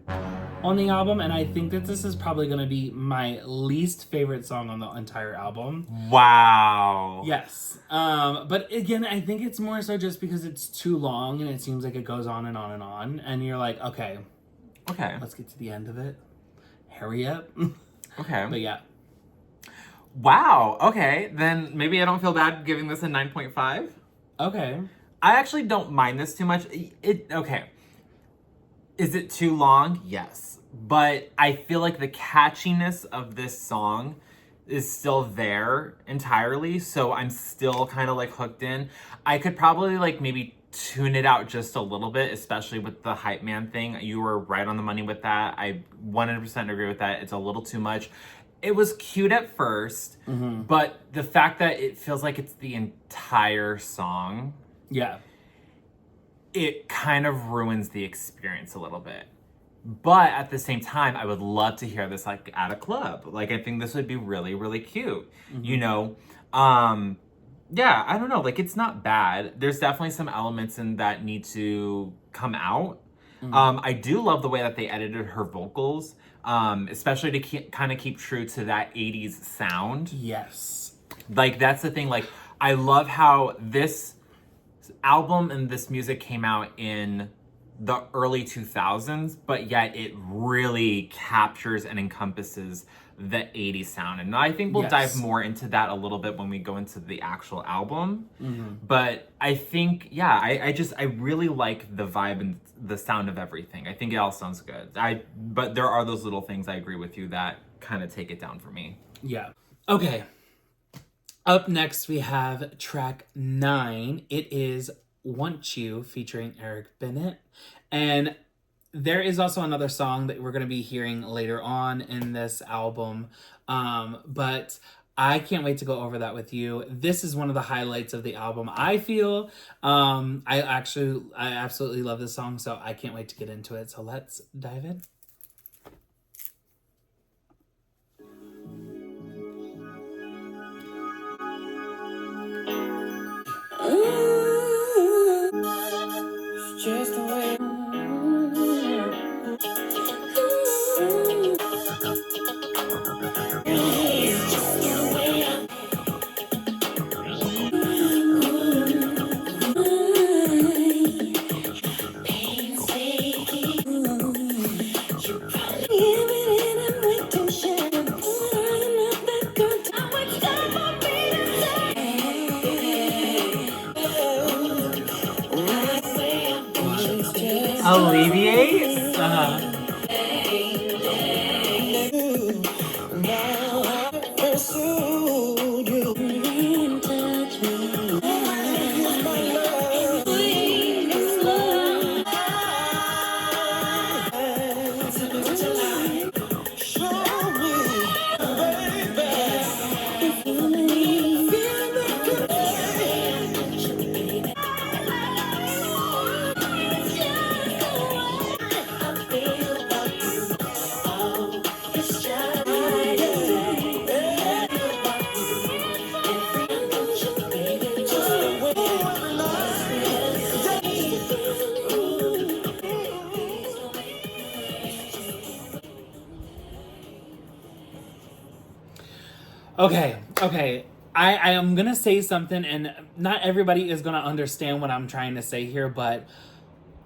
on the album, and I think that this is probably going to be my least favorite song on the entire album. Wow. Yes. But again, I think it's more so just because it's too long and it seems like it goes on and on and on, and you're like, okay, let's get to the end of it. Hurry up. Okay. But yeah. Wow. Okay. Then maybe I don't feel bad giving this a 9.5. Okay. I actually don't mind this too much. Okay. Is it too long? Yes. But I feel like the catchiness of this song is still there entirely. So I'm still kind of like hooked in. I could probably like maybe tune it out just a little bit, especially with the hype man thing. You were right on the money with that. I 100% agree with that. It's a little too much. It was cute at first, but the fact that it feels like it's the entire song, it kind of ruins the experience a little bit. But at the same time, I would love to hear this like at a club. Like, I think this would be really, really cute. You know? Yeah, I don't know. Like, it's not bad. There's definitely some elements in that need to come out. I do love the way that they edited her vocals, especially to kind of keep true to that 80s sound. Yes. Like, that's the thing. Like, I love how this album and this music came out in the early 2000s, but yet it really captures and encompasses the 80s sound. And I think we'll dive more into that a little bit when we go into the actual album. But I think, I really like the vibe and the sound of everything. I think it all sounds good. But there are those little things, I agree with you, that kind of take it down for me. Yeah. Okay. Up next, we have track 9. It is Want You featuring Eric Bennett. And there is also another song that we're going to be hearing later on in this album. But I can't wait to go over that with you. This is one of the highlights of the album, I feel. I absolutely love this song, so I can't wait to get into it. So let's dive in. Just the way. Alleviate? Uh-huh. Okay. I am gonna say something, and not everybody is gonna understand what I'm trying to say here, but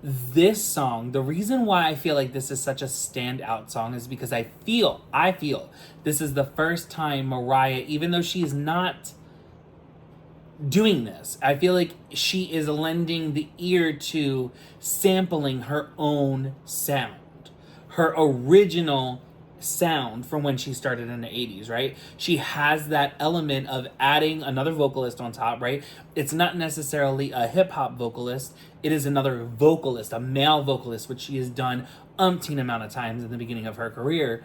this song, the reason why I feel like this is such a standout song is because I feel this is the first time Mariah, even though she is not doing this, I feel like she is lending the ear to sampling her own sound, her original sound from when she started in the 80s, right? She has that element of adding another vocalist on top, right? It's not necessarily a hip-hop vocalist, it is another vocalist, a male vocalist, which she has done umpteen amount of times in the beginning of her career,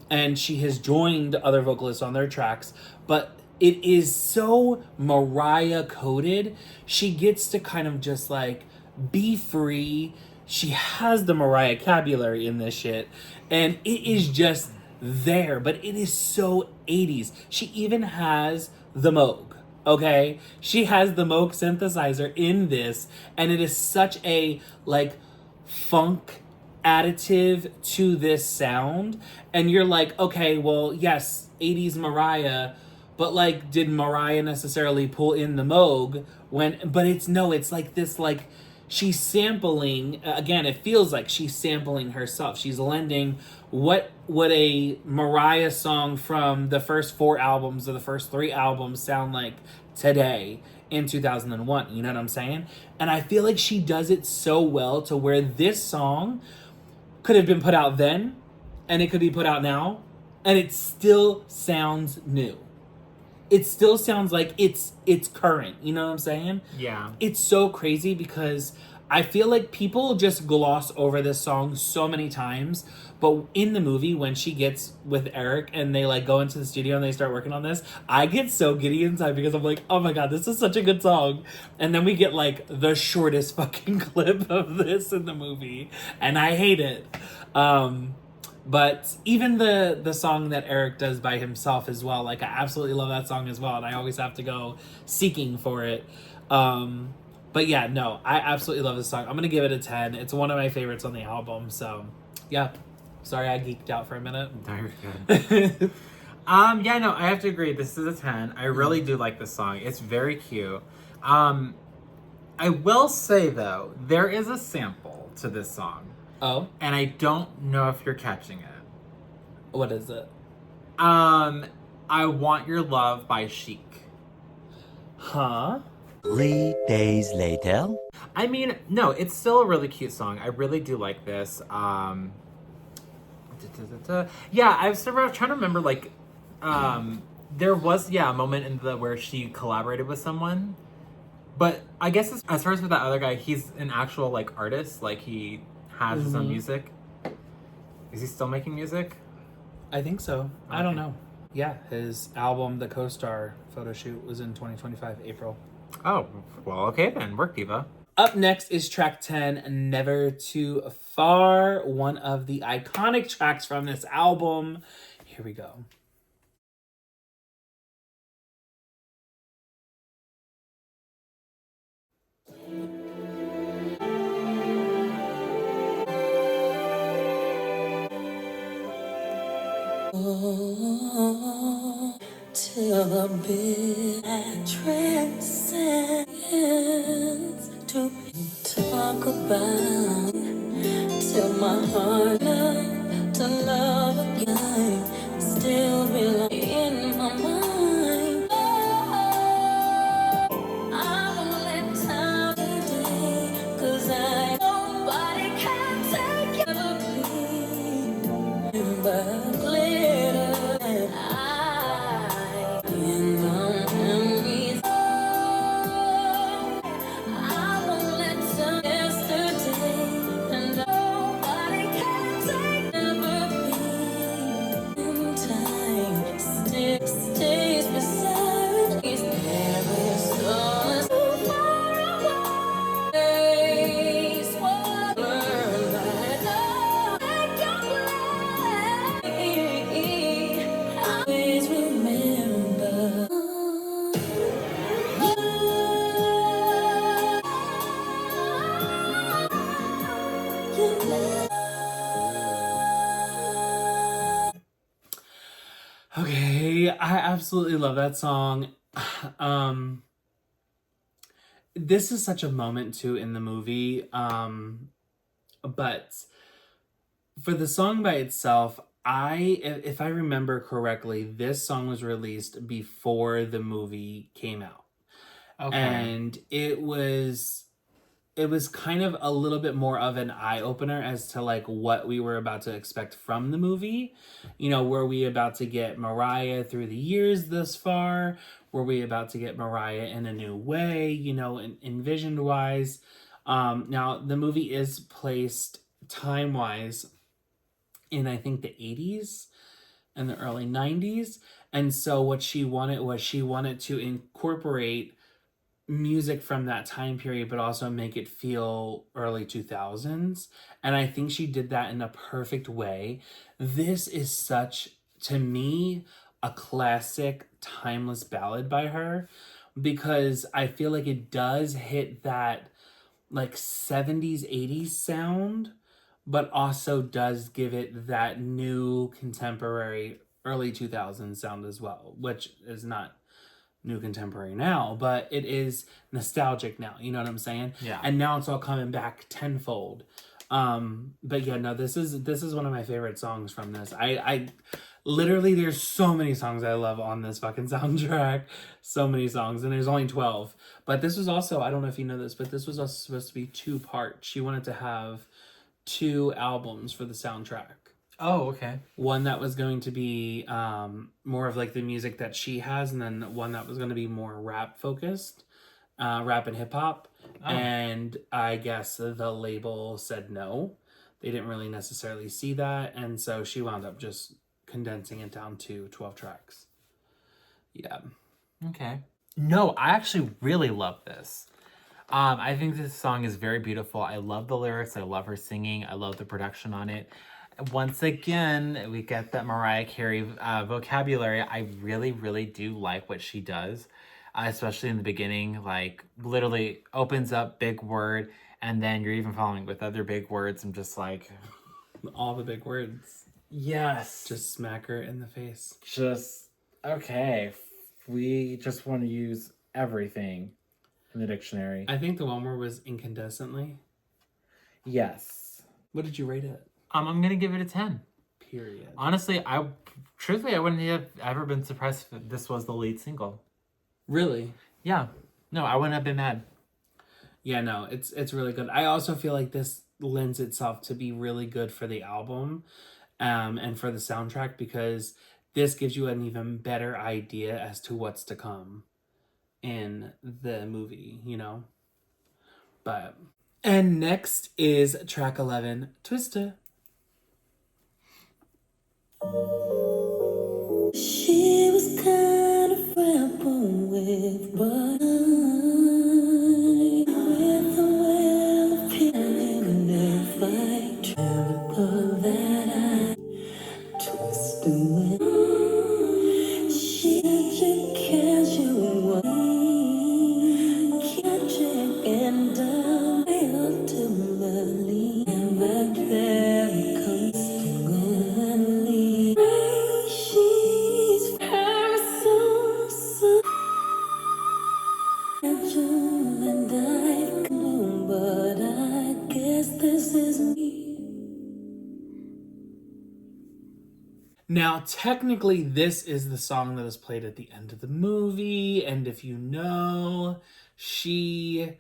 and she has joined other vocalists on their tracks, but it is so Mariah coded. She gets to kind of just like be free. She has the Mariah vocabulary in this shit, and it is just there, but it is so 80s. She even has the Moog, okay? She has the Moog synthesizer in this, and it is such a like funk additive to this sound, and you're like, okay, well, yes, 80s Mariah, but like, did Mariah necessarily pull in the Moog but it's like this, like, she's sampling, again, it feels like she's sampling herself. She's lending what would a Mariah song from the first 4 albums or the first 3 albums sound like today in 2001, you know what I'm saying? And I feel like she does it so well to where this song could have been put out then, and it could be put out now, and it still sounds new. It still sounds like it's current, you know what I'm saying? Yeah. It's so crazy because I feel like people just gloss over this song so many times, but in the movie, when she gets with Eric and they like go into the studio and they start working on this, I get so giddy inside because I'm like, oh my god, this is such a good song. And then we get like the shortest fucking clip of this in the movie, and I hate it. But even the song that Eric does by himself as well, like I absolutely love that song as well, and I always have to go seeking for it. But yeah, no, I absolutely love this song. I'm gonna give it a 10. It's one of my favorites on the album, so yeah. Sorry I geeked out for a minute. No, you're good. Yeah, no, I have to agree. This is a 10. I really do like this song. It's very cute. I will say though, there is a sample to this song. Oh? And I don't know if you're catching it. What is it? I Want Your Love by Chic. Huh? 3 days later. I mean, no, it's still a really cute song. I really do like this. Yeah, I was trying to remember, like, there was, a moment where she collaborated with someone. But I guess as far as with that other guy, he's an actual, like, artist. Like, he has his own music. Is he still making music? I think so. Okay. I don't know. Yeah, his album, The Co-Star photo shoot, was in 2025, April. Oh, well, okay then. Work, diva. Up next is track 10, Never Too Far, one of the iconic tracks from this album. Here we go. Till the big transcends to talk about, till my heart learns to love again, still belong in my mind. I won't let time today, 'cause nobody can. Okay, I absolutely love that song. Um, this is such a moment too in the movie. But for the song by itself, if I remember correctly, this song was released before the movie came out. Okay. And it was kind of a little bit more of an eye-opener as to like what we were about to expect from the movie. Were we about to get Mariah through the years this far? Were we about to get Mariah in a new way, envisioned wise? Now the movie is placed time-wise in, I think, the 80s and the early 90s. And so what she wanted to incorporate music from that time period, but also make it feel early 2000s. And I think she did that in a perfect way. This is such, to me, a classic, timeless ballad by her, because I feel like it does hit that like 70s, 80s sound, but also does give it that new contemporary early 2000s sound as well, which is not new contemporary now, but it is nostalgic now. You know what I'm saying? Yeah. And now it's all coming back tenfold. But yeah, no, this is one of my favorite songs from this. I literally, there's so many songs I love on this fucking soundtrack. So many songs, and there's only 12. But this was also, I don't know if you know this, but this was also supposed to be 2 parts. She wanted to have 2 albums for the soundtrack. Oh, okay. One that was going to be more of like the music that she has, and then one that was going to be more rap focused, rap and hip hop. Oh. And I guess the label said no. They didn't really necessarily see that, and so she wound up just condensing it down to 12 tracks. Yeah. Okay. No, I actually really love this. I think this song is very beautiful. I love the lyrics. I love her singing. I love the production on it. Once again, we get that Mariah Carey vocabulary. I really, really do like what she does, especially in the beginning. Like, literally opens up big word, and then you're even following with other big words. I'm just like, All the big words. yes. Just smack her in the face. Okay. We just want to use everything in the dictionary. I think the one word was incandescently. Yes. What did you rate it? I'm gonna give it a 10. Period. Honestly, truthfully I wouldn't have ever been surprised if this was the lead single. Really? Yeah. No, I wouldn't have been mad. Yeah, no, it's really good. I also feel like this lends itself to be really good for the album, and for the soundtrack, because this gives you an even better idea as to what's to come in the movie, But and next is track 11, Twister. She was kind of rebel with, but with the well appealing if I tremble that I twist away. She such a casual way, catching and down ultimately, but there comes she's so and I've come, but I guess this is me. Now, technically, this is the song that is played at the end of the movie, and if you know, she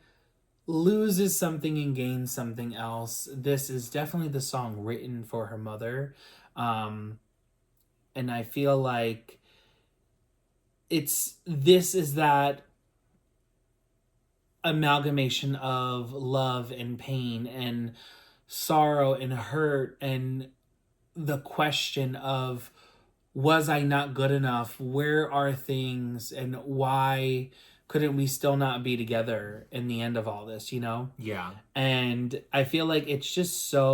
loses something and gains something else. This is definitely the song written for her mother. And I feel like this is that amalgamation of love and pain and sorrow and hurt, and the question of, was I not good enough? Where are things, and why couldn't we still not be together in the end of all this, Yeah. And I feel like it's such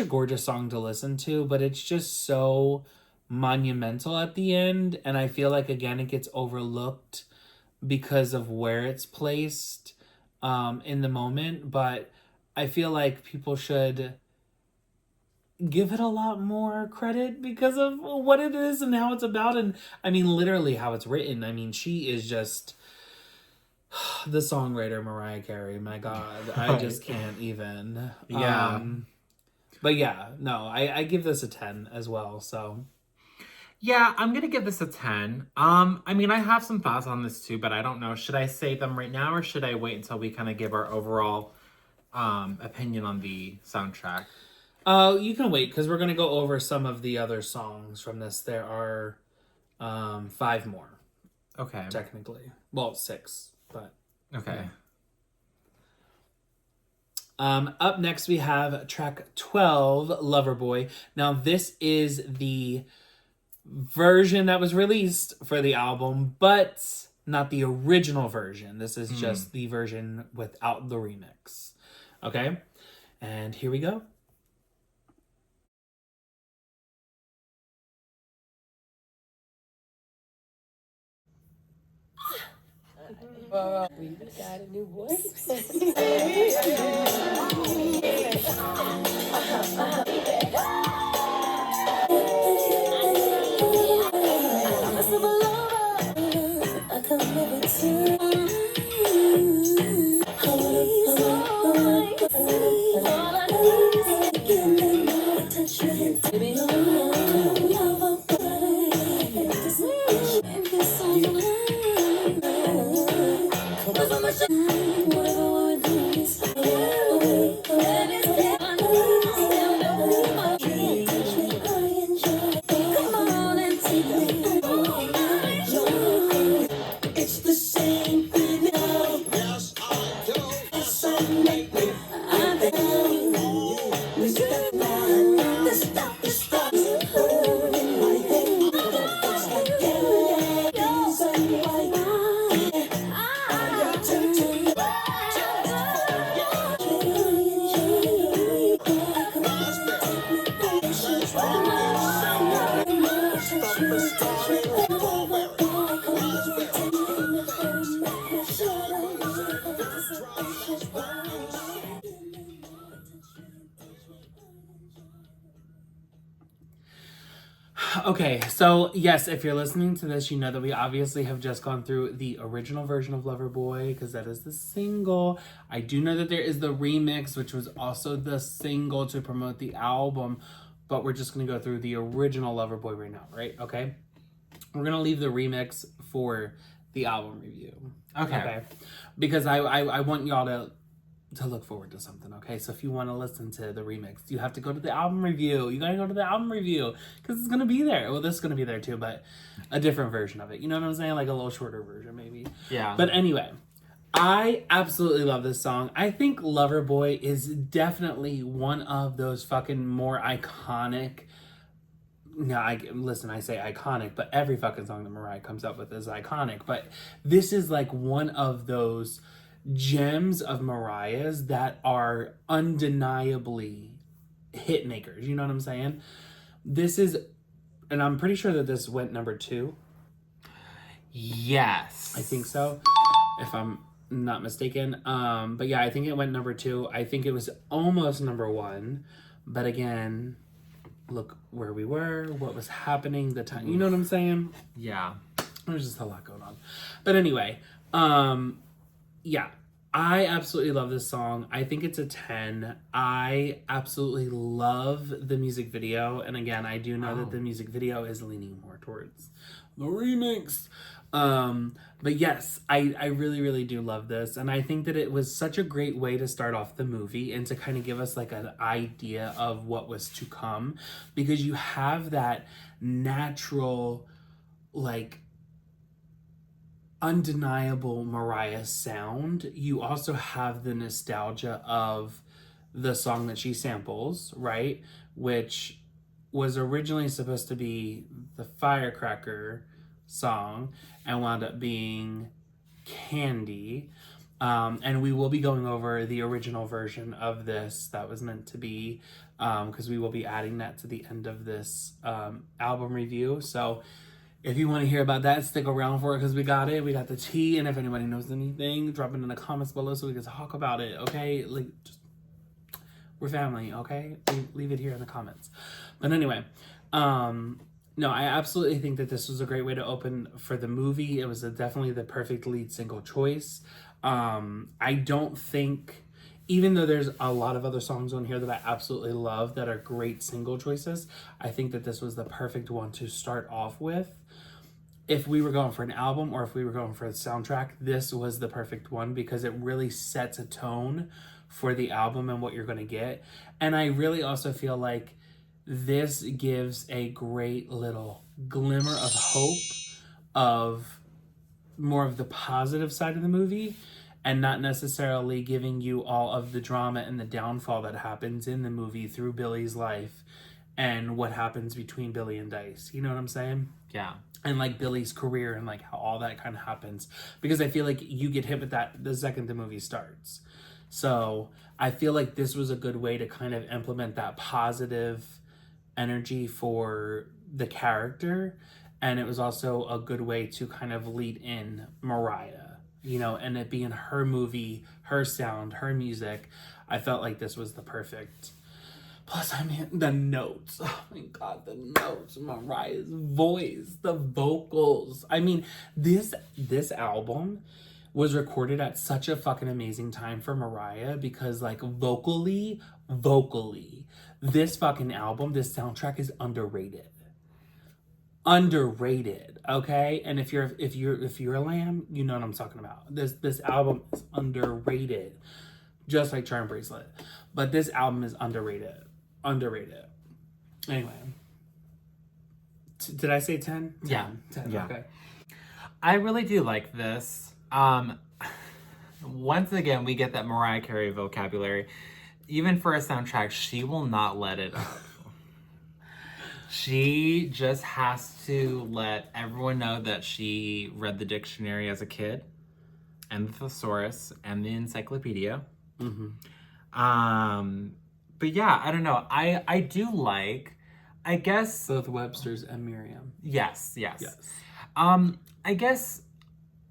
a gorgeous song to listen to, but it's just so monumental at the end. And I feel like, again, it gets overlooked because of where it's placed in the moment. But I feel like people should give it a lot more credit because of what it is and how it's about. And I mean, literally how it's written. I mean, she is just the songwriter, Mariah Carey. My God, I just can't even. Yeah. But yeah, no, I give this a 10 as well. So Yeah, I'm gonna give this a 10. I mean, I have some thoughts on this too, but I don't know. Should I say them right now or should I wait until we kind of give our overall opinion on the soundtrack? you can wait because we're gonna go over some of the other songs from this. There are 5 more Okay. technically. Well, 6, but Okay. up next we have track 12, Loverboy. Now this is the version that was released for the album, but not the original version. This is just the version without the remix. Okay? And here we go. We got a new voice. It's the same thing now. Yes, I do. So make me. I'm the stop, the stop. In my head. It's like reason why. I turn to Okay, so yes, if you're listening to this, you know that we obviously have just gone through the original version of Loverboy because that is the single. I do know that there is the remix, which was also the single to promote the album, but we're just going to go through the original Loverboy right now, right? Okay? We're going to leave the remix for the album review. Okay. Because I want y'all to look forward to something, okay? So if you want to listen to the remix, you have to go to the album review. You gotta go to the album review because it's gonna be there. Well, this is gonna be there too, but a different version of it. You know what I'm saying? Like a little shorter version, maybe. Yeah. But anyway, I absolutely love this song. I think Loverboy is definitely one of those fucking more iconic. No, I say iconic, but every fucking song that Mariah comes up with is iconic. But this is like one of those gems of Mariah's that are undeniably hit makers. You know what I'm saying? This is, and I'm pretty sure that this went number 2. Yes. I think so, if I'm not mistaken. But yeah, I think it went number 2. I think it was almost number 1. But again, look where we were, what was happening, the time. You know what I'm saying? Yeah. There's just a lot going on. But anyway, yeah, I absolutely love this song. I think it's a 10. I absolutely love the music video. And again, I do know that the music video is leaning more towards the remix. But yes, I really, really do love this. And I think that it was such a great way to start off the movie and to kind of give us like an idea of what was to come. Because you have that natural, like, undeniable Mariah sound. You also have the nostalgia of the song that she samples, right? Which was originally supposed to be the Firecracker song and wound up being Candy. And we will be going over the original version of this that was meant to be, because we will be adding that to the end of this album review. So if you want to hear about that, stick around for it because we got it. We got the tea. And if anybody knows anything, drop it in the comments below so we can talk about it, okay? Like, just We're family, okay? Leave it here in the comments. But anyway, no, I absolutely think that this was a great way to open for the movie. It was definitely the perfect lead single choice. I don't think, even though there's a lot of other songs on here that I absolutely love that are great single choices, I think that this was the perfect one to start off with. If we were going for an album or if we were going for a soundtrack, this was the perfect one because it really sets a tone for the album and what you're going to get. And I really also feel like this gives a great little glimmer of hope of more of the positive side of the movie and not necessarily giving you all of the drama and the downfall that happens in the movie through Billy's life and what happens between Billy and Dice. You know what I'm saying? Yeah. And like Billy's career and like how all that kind of happens. Because I feel like you get hit with that the second the movie starts. So I feel like this was a good way to kind of implement that positive energy for the character. And it was also a good way to kind of lead in Mariah, you know, and it being her movie, her sound, her music. I felt like this was the perfect. Plus, I mean, the notes. Oh my God, the notes. Mariah's voice, the vocals. I mean, this album was recorded at such a fucking amazing time for Mariah because, like, vocally, this fucking album, this soundtrack is underrated. Underrated, okay? And if you're a lamb, you know what I'm talking about. This album is underrated, just like Charm Bracelet. But this album is underrated. Anyway, did I say 10? 10. Yeah. 10. Yeah. Okay. I really do like this. Once again, we get that Mariah Carey vocabulary. Even for a soundtrack, she will not let it up. She just has to let everyone know that she read the dictionary as a kid, and the thesaurus, and the encyclopedia. Mm-hmm. But yeah, I don't know. I do like, I guess... Both Webster's and Merriam. Yes. I guess,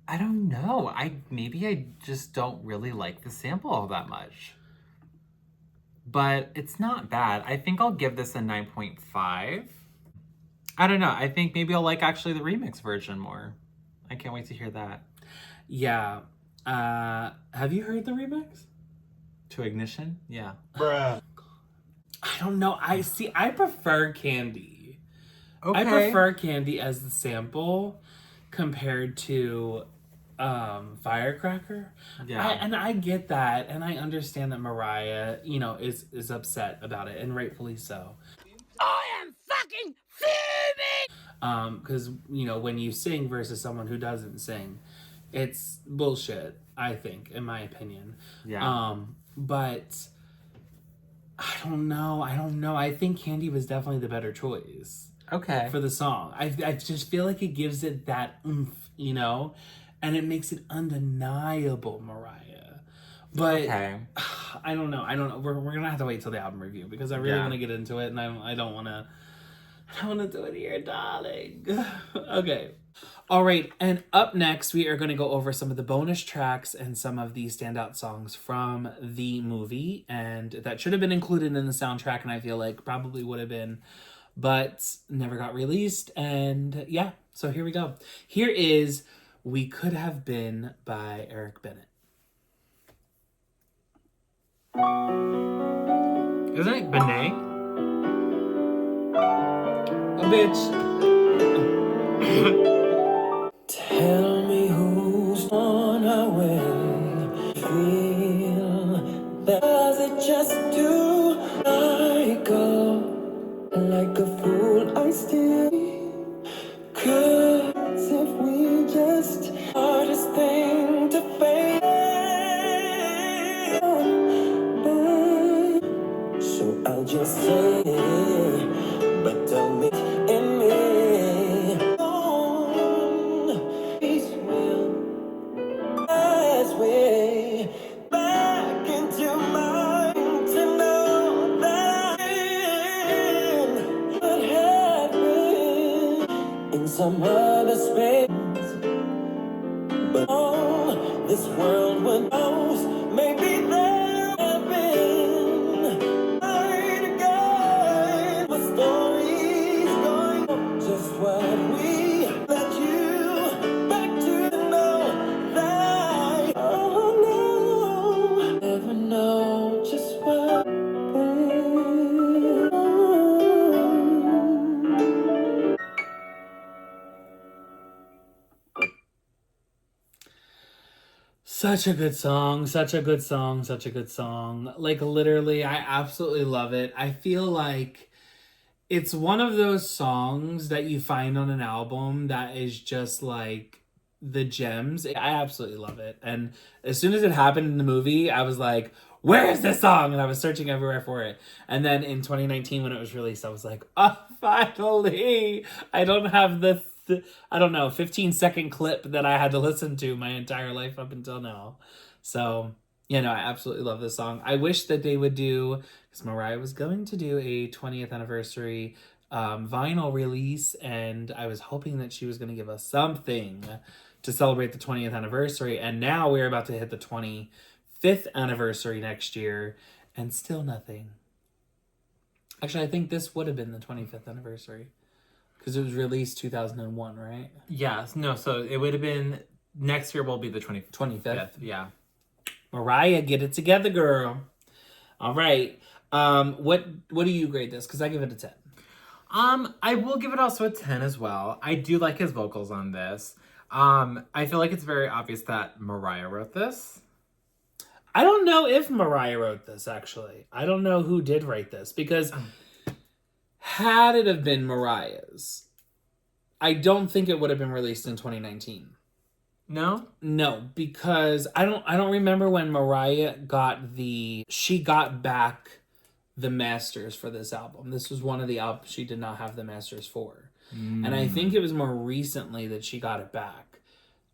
I don't know. Maybe I just don't really like the sample all that much. But it's not bad. I think I'll give this a 9.5. I don't know. I think maybe I'll like actually the remix version more. I can't wait to hear that. Yeah. Have you heard the remix? To Ignition? Yeah. Bruh. I don't know. I prefer Candy. Okay. I prefer Candy as the sample compared to Firecracker. Yeah. And I get that, and I understand that Mariah, you know, is upset about it, and rightfully so. I am fucking fuming! Because, you know, when you sing versus someone who doesn't sing, it's bullshit, I think, in my opinion. Yeah. But I don't know. I think Candy was definitely the better choice. Okay. For the song. I just feel like it gives it that oomph, you know? And it makes it undeniable Mariah. But okay. I don't know. We're going to have to wait till the album review because I really want to get into it and I don't want to do it here, darling. Okay. All right, and up next, we are going to go over some of the bonus tracks and some of the standout songs from the movie, and that should have been included in the soundtrack, and I feel like probably would have been, but never got released, and yeah, so here we go. Here is We Could Have Been by Eric Bennett. Isn't it Benet? A bitch. Tell me who's on our way. Feel that does it just do I go like a fool I still could if we just hardest thing to face. So I'll just say it, but tell me in me. Some other space, but all this world would know. Maybe there have been Such a good song, such a good song, such a good song. Like, literally, I absolutely love it. I feel like it's one of those songs that you find on an album that is just like the gems. I absolutely love it. And as soon as it happened in the movie, I was like, where is this song? And I was searching everywhere for it. And then in 2019, when it was released, I was like, oh, finally! I don't have I don't know, 15-second clip that I had to listen to my entire life up until now. So, you know, I absolutely love this song. I wish that they would do, because Mariah was going to do a 20th anniversary vinyl release, and I was hoping that she was going to give us something to celebrate the 20th anniversary. And now we're about to hit the 25th anniversary next year, and still nothing. Actually, I think this would have been the 25th anniversary. Because it was released 2001, right? Yes. No, so it would have been... Next year will be the 25th. Yeah. Mariah, get it together, girl. All right. What do you grade this? Because I give it a 10. I will give it also a 10 as well. I do like his vocals on this. I feel like it's very obvious that Mariah wrote this. I don't know if Mariah wrote this, actually. I don't know who did write this, because had it have been Mariah's, I don't think it would have been released in 2019. No? No, because I don't remember when Mariah she got back the masters for this album. This was one of the albums she did not have the masters for. And I think it was more recently that she got it back.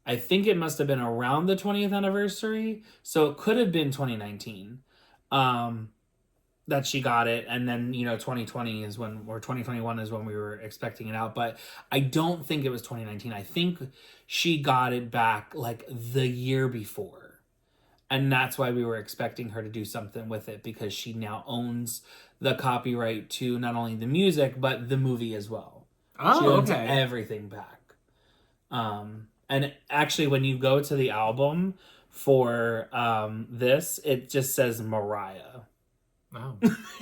I think it must have been around the 20th anniversary, so it could have been 2019 that she got it, and then, you know, 2020 is when, or 2021 is when we were expecting it out, but I don't think it was 2019. I think she got it back like the year before, and that's why we were expecting her to do something with it, because she now owns the copyright to not only the music, but the movie as well. Oh, she owns okay. everything back. And actually, when you go to the album for this, it just says Mariah. Oh.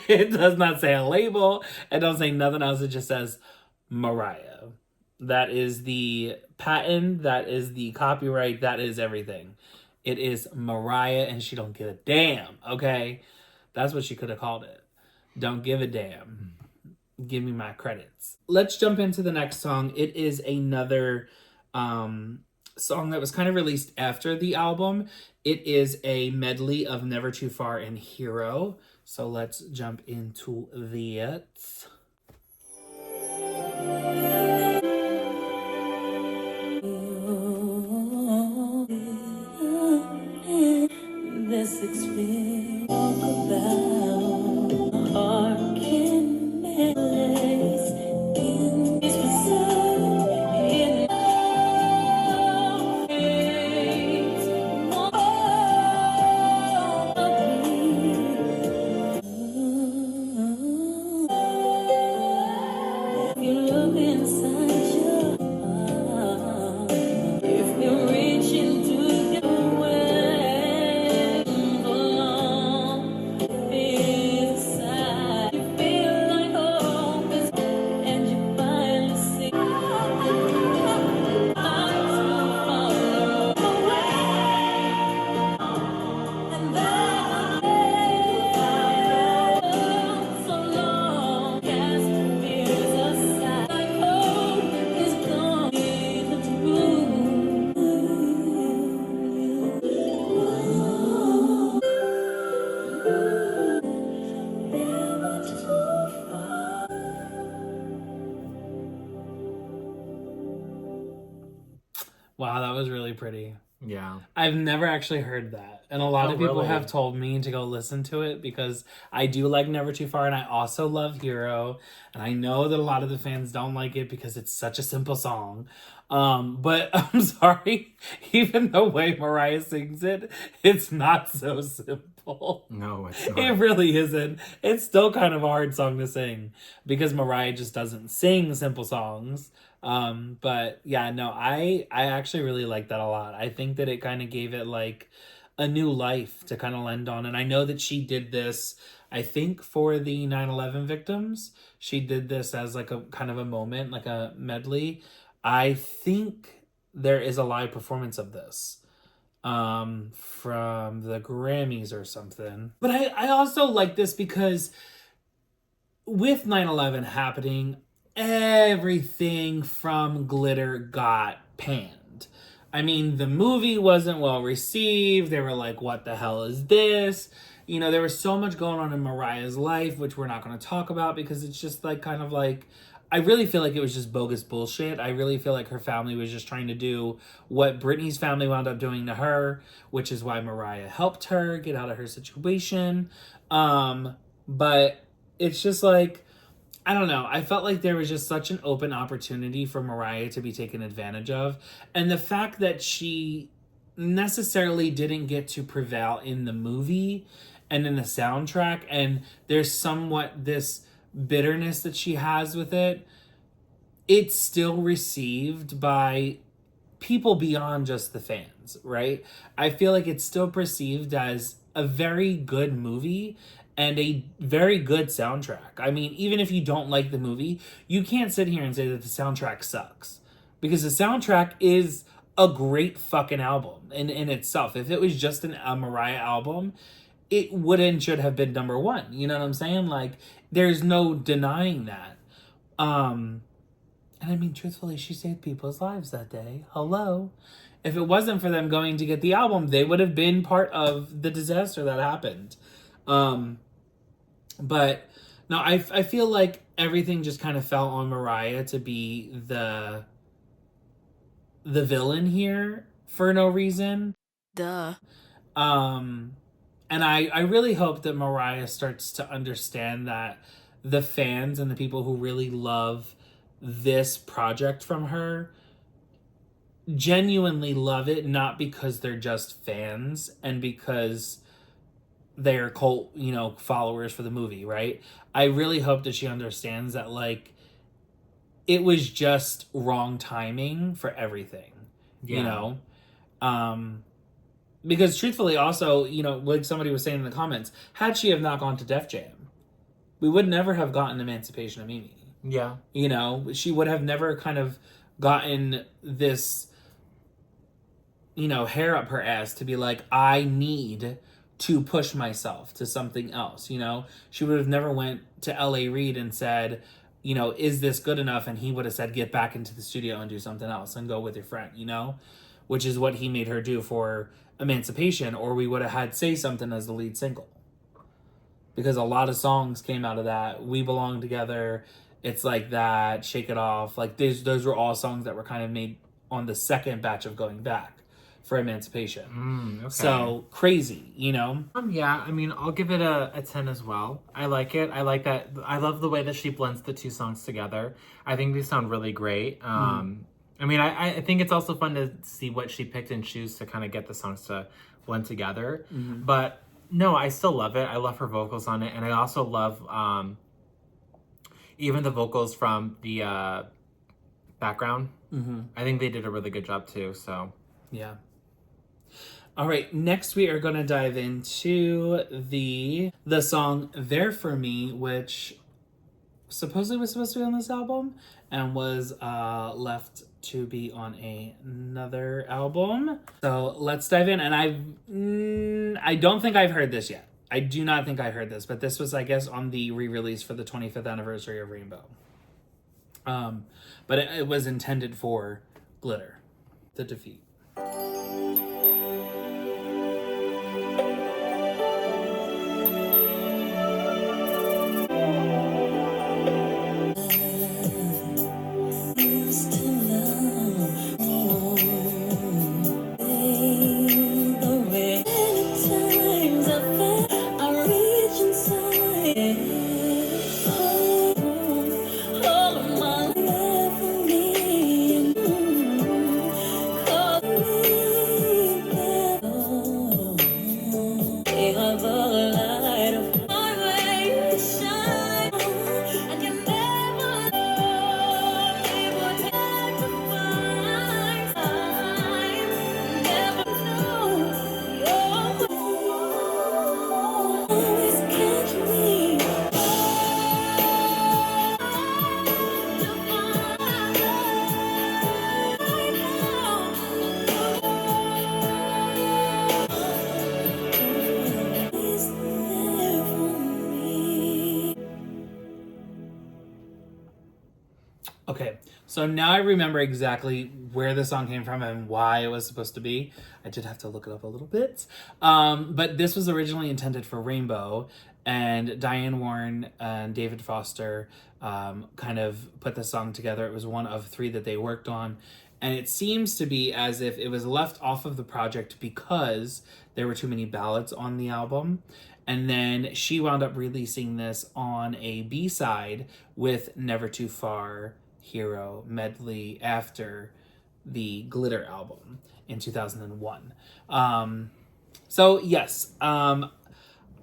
It does not say a label. It doesn't say nothing else. It just says Mariah. That is the patent. That is the copyright. That is everything. It is Mariah, and she don't give a damn. Okay? That's what she could have called it. Don't give a damn. Give me my credits. Let's jump into the next song. It is another song that was kind of released after the album. It is a medley of Never Too Far and Hero. So let's jump into that. This experience about heart can place in this in you look inside your heart, if you reach into your way along, inside you feel like hope is, and you finally see not to follow away, and then so long, cast fears aside, like hope is gone, the Wow, that was really pretty. Yeah. I've never actually heard that. And a lot Oh, of people really? have told me to go listen to it, because I do like Never Too Far, and I also love Hero. And I know that a lot of the fans don't like it because it's such a simple song. But I'm sorry, even the way Mariah sings it, it's not so simple. No, it's not. It really isn't. It's still kind of a hard song to sing, because Mariah just doesn't sing simple songs. But yeah, no, I actually really like that a lot. I think that it kind of gave it like a new life to kind of lend on. And I know that she did this, I think, for the 9/11 victims. She did this as like a kind of a moment, like a medley. I think there is a live performance of this. from the Grammys or something. But I also like this because with 9/11 happening, everything from Glitter got panned. I mean, the movie wasn't well received. They were like, what the hell is this? You know, there was so much going on in Mariah's life, which we're not going to talk about because it's just like kind of like, I really feel like it was just bogus bullshit. I really feel like her family was just trying to do what Britney's family wound up doing to her, which is why Mariah helped her get out of her situation. But it's just like, I don't know. I felt like there was just such an open opportunity for Mariah to be taken advantage of. And the fact that she necessarily didn't get to prevail in the movie and in the soundtrack, and there's somewhat this bitterness that she has with it, it's still received by people beyond just the fans, right? I feel like it's still perceived as a very good movie and a very good soundtrack. I mean, even if you don't like the movie, you can't sit here and say that the soundtrack sucks. Because the soundtrack is a great fucking album in itself. If it was just a Mariah album, it would and should have been number one. You know what I'm saying? Like, there's no denying that. And I mean, truthfully, she saved people's lives that day. Hello. If it wasn't for them going to get the album, they would have been part of the disaster that happened. But no, I feel like everything just kind of fell on Mariah to be the villain here for no reason. Duh. And I really hope that Mariah starts to understand that the fans and the people who really love this project from her genuinely love it, not because they're just fans and because they're cult, you know, followers for the movie, right? I really hope that she understands that, like, it was just wrong timing for everything, you know? Because truthfully, also, you know, like somebody was saying in the comments, had she have not gone to Def Jam, we would never have gotten Emancipation of Mimi. Yeah. You know, she would have never kind of gotten this, you know, hair up her ass to be like, I need to push myself to something else, you know? She would have never went to L.A. Reid and said, you know, is this good enough? And he would have said, get back into the studio and do something else and go with your friend, you know? Which is what he made her do for Emancipation, or we would have had Say Something as the lead single. Because a lot of songs came out of that. We Belong Together, It's Like That, Shake It Off. Like, those were all songs that were kind of made on the second batch of Going Back for Emancipation. Okay. So crazy, you know? Yeah, I mean, I'll give it a 10 as well. I like it. I like that. I love the way that she blends the two songs together. I think they sound really great. I mean, I think it's also fun to see what she picked and choose to kind of get the songs to blend together. But no, I still love it. I love her vocals on it. And I also love even the vocals from the background. I think they did a really good job too, so. Yeah. All right, next we are going to dive into the song There For Me, which supposedly was supposed to be on this album and was left to be on another album. So let's dive in. And I don't think I've heard this yet. I do not think I heard this, but this was, I guess, on the re-release for the 25th anniversary of Rainbow. But it was intended for Glitter, The Defeat. So now I remember exactly where the song came from and why it was supposed to be. I did have to look it up a little bit. But this was originally intended for Rainbow, and Diane Warren and David Foster kind of put the song together. It was one of 3 that they worked on. And it seems to be as if it was left off of the project because there were too many ballads on the album. And then she wound up releasing this on a B-side with Never Too Far Hero medley after the Glitter album in 2001. So yes, I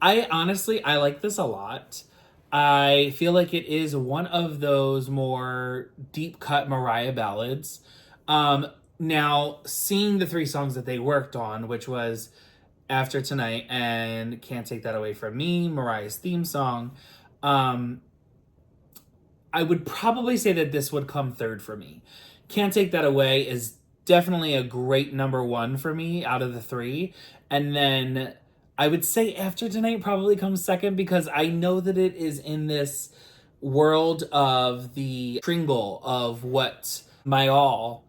honestly like this a lot. I feel like it is one of those more deep cut Mariah ballads. Now seeing the 3 songs that they worked on, which was After Tonight and Can't Take That Away From Me, Mariah's theme song, I would probably say that this would come 3rd for me. Can't Take That Away is definitely a great number 1 for me out of the 3. And then I would say After Tonight probably comes 2nd because I know that it is in this world of the tringle of what M.E.L.O.D.I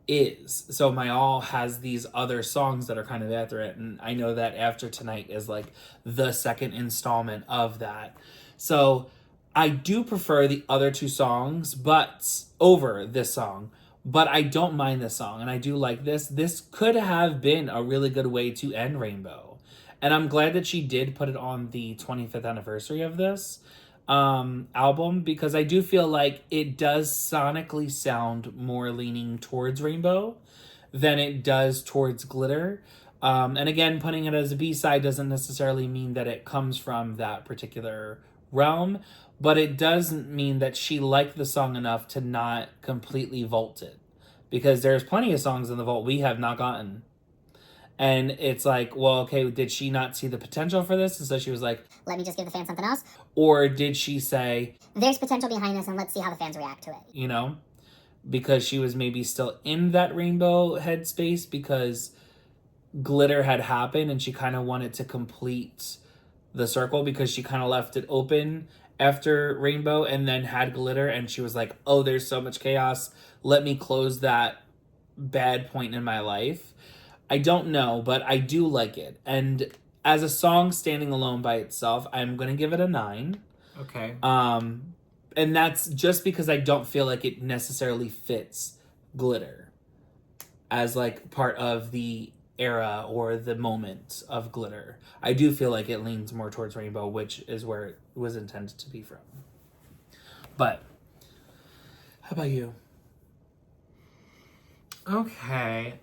is. So M.E.L.O.D I has these other songs that are kind of after it. And I know that After Tonight is like the 2nd installment of that. So I do prefer the other 2 songs, but over this song, but I don't mind this song and I do like this. This could have been a really good way to end Rainbow. And I'm glad that she did put it on the 25th anniversary of this album because I do feel like it does sonically sound more leaning towards Rainbow than it does towards Glitter. And again, putting it as a B-side doesn't necessarily mean that it comes from that particular realm, but it doesn't mean that she liked the song enough to not completely vault it, because there's plenty of songs in the vault we have not gotten. And it's like, well, okay, did she not see the potential for this? And so she was like, Let me just give the fans something else. or did she say, There's potential behind this and let's see how the fans react to it. you know, because she was maybe still in that Rainbow headspace because Glitter had happened and she kind of wanted to complete the circle because she kind of left it open after Rainbow and then had Glitter, and she was like, oh, there's so much chaos, let me close that bad point in my life. I don't know, but I do like it. And as a song standing alone by itself, I'm going to give it a 9. Okay. And that's just because I don't feel like it necessarily fits Glitter as like part of the era or the moment of Glitter. I do feel like it leans more towards Rainbow, which is where it was intended to be from. But how about you? Okay.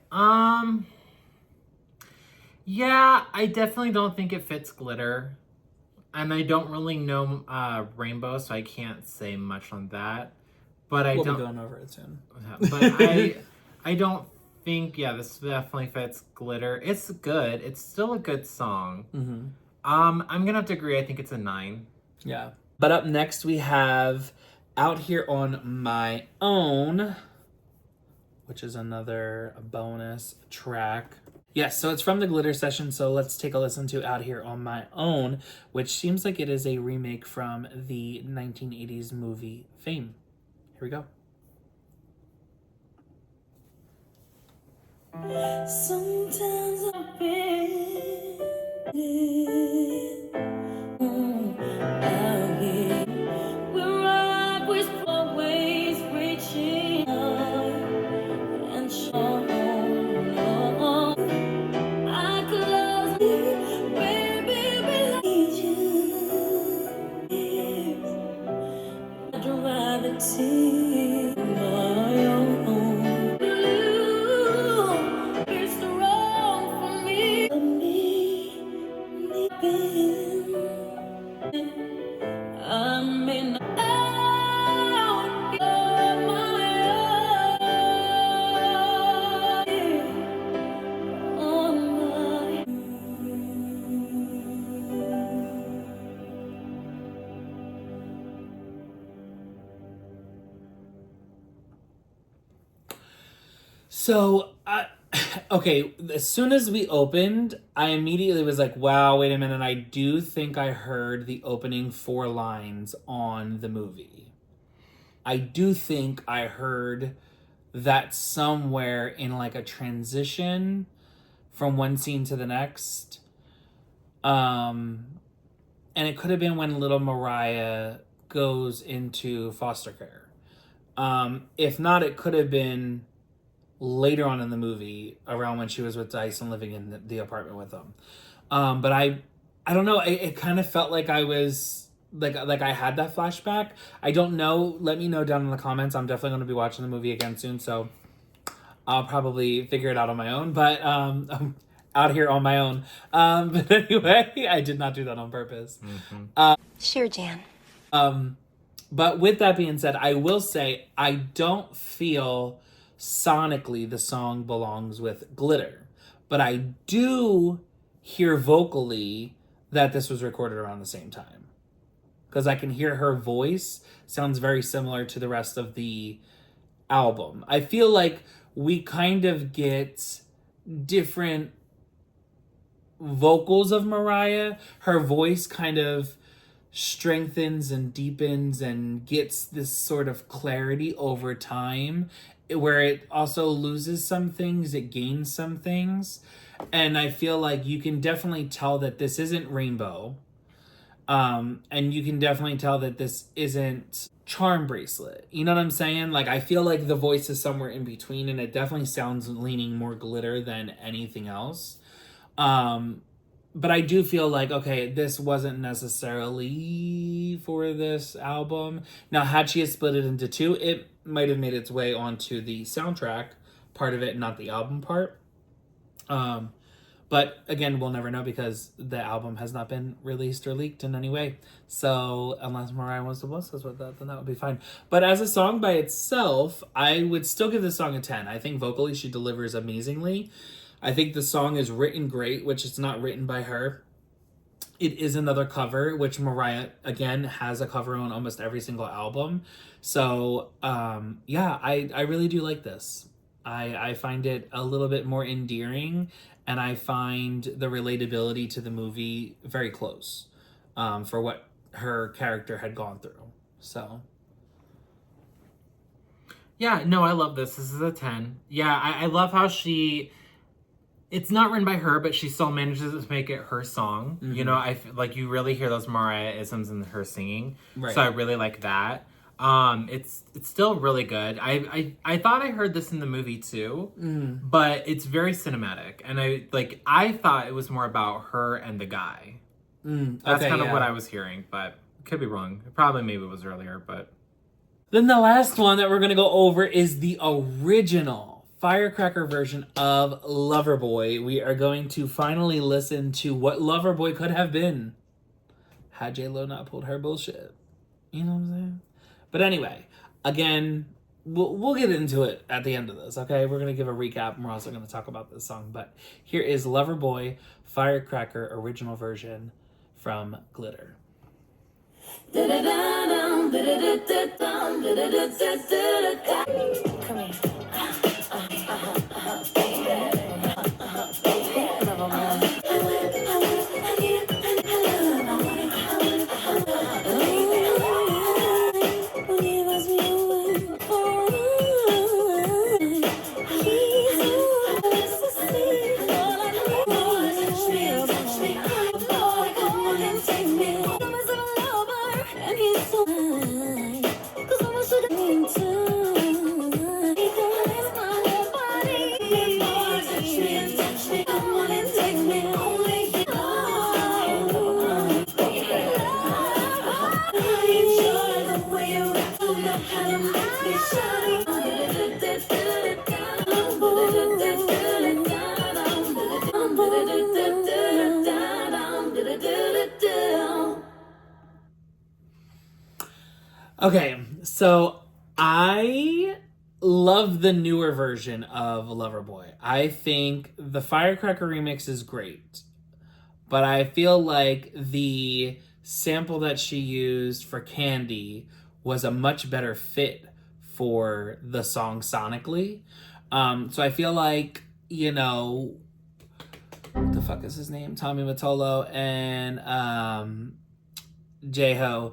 Yeah, I definitely don't think it fits Glitter. And I don't really know Rainbow, so I can't say much on that. But We'll be going over it soon. But I don't think, yeah, this definitely fits Glitter. It's good. It's still a good song. Mm-hmm. I'm gonna have to agree. I think it's a 9. Yeah. But up next we have Out Here on My Own, which is another bonus track. Yes, so it's from the Glitter session, so let's take a listen to Out Here on My Own, which seems like it is a remake from the 1980s movie Fame. Here we go. Sometimes I've been out here where I was always reaching out and showing. I close me, baby, we need you. I'd rather take my own. Blue, it's wrong for me. I'm in out on my own. On my So, okay, as soon as we opened, I immediately was like, wow, wait a minute. I do think I heard the opening 4 lines on the movie. I do think I heard that somewhere in like a transition from one scene to the next. And it could have been when little Mariah goes into foster care. If not, it could have been later on in the movie, around when she was with Dice and living in the apartment with them. But I don't know. It kind of felt like I was like I had that flashback. I don't know. Let me know down in the comments. I'm definitely going to be watching the movie again soon, so I'll probably figure it out on my own. But I'm out here on my own. But anyway, I did not do that on purpose. Sure, Jan. But with that being said, I will say I don't feel sonically the song belongs with Glitter. But I do hear vocally that this was recorded around the same time. Because I can hear her voice sounds very similar to the rest of the album. I feel like we kind of get different vocals of Mariah. Her voice kind of strengthens and deepens and gets this sort of clarity over time, where it also loses some things, it gains some things. And I feel like you can definitely tell that this isn't Rainbow. And you can definitely tell that this isn't Charm Bracelet. You know what I'm saying? Like, I feel like the voice is somewhere in between, and it definitely sounds leaning more Glitter than anything else. But I do feel like, okay, this wasn't necessarily for this album. Now, had she had split it into two, it might have made its way onto the soundtrack part of it, not the album part. But again, we'll never know because the album has not been released or leaked in any way. So unless Mariah wants to bless us with that, then that would be fine. But as a song by itself, I would still give this song a 10. I think vocally she delivers amazingly. I think the song is written great, which is not written by her. It is another cover, which Mariah, again, has a cover on almost every single album. So, yeah, I really do like this. I find it a little bit more endearing, and I find the relatability to the movie very close for what her character had gone through. So... yeah, no, I love this. This is a 10. Yeah, I love how she... it's not written by her, but she still manages to make it her song. Mm-hmm. You know, I like you really hear those Mariah-isms in her singing. Right. So I really like that. It's still really good. I thought I heard this in the movie too, but it's very cinematic, and I thought it was more about her and the guy. That's kind of what I was hearing, but could be wrong. Maybe it was earlier, but then the last one that we're gonna go over is the original Firecracker version of Loverboy. We are going to finally listen to what Loverboy could have been had J.Lo not pulled her bullshit. You know what I'm saying? But anyway, again, we'll get into it at the end of this, okay? We're going to give a recap, and we're also going to talk about this song. But here is Loverboy Firecracker original version from Glitter. Come here. Okay, so I love the newer version of Loverboy. I think the Firecracker remix is great, but I feel like the sample that she used for Candy was a much better fit for the song sonically. So I feel like, you know, what the fuck is his name? Tommy Mottola and J-Ho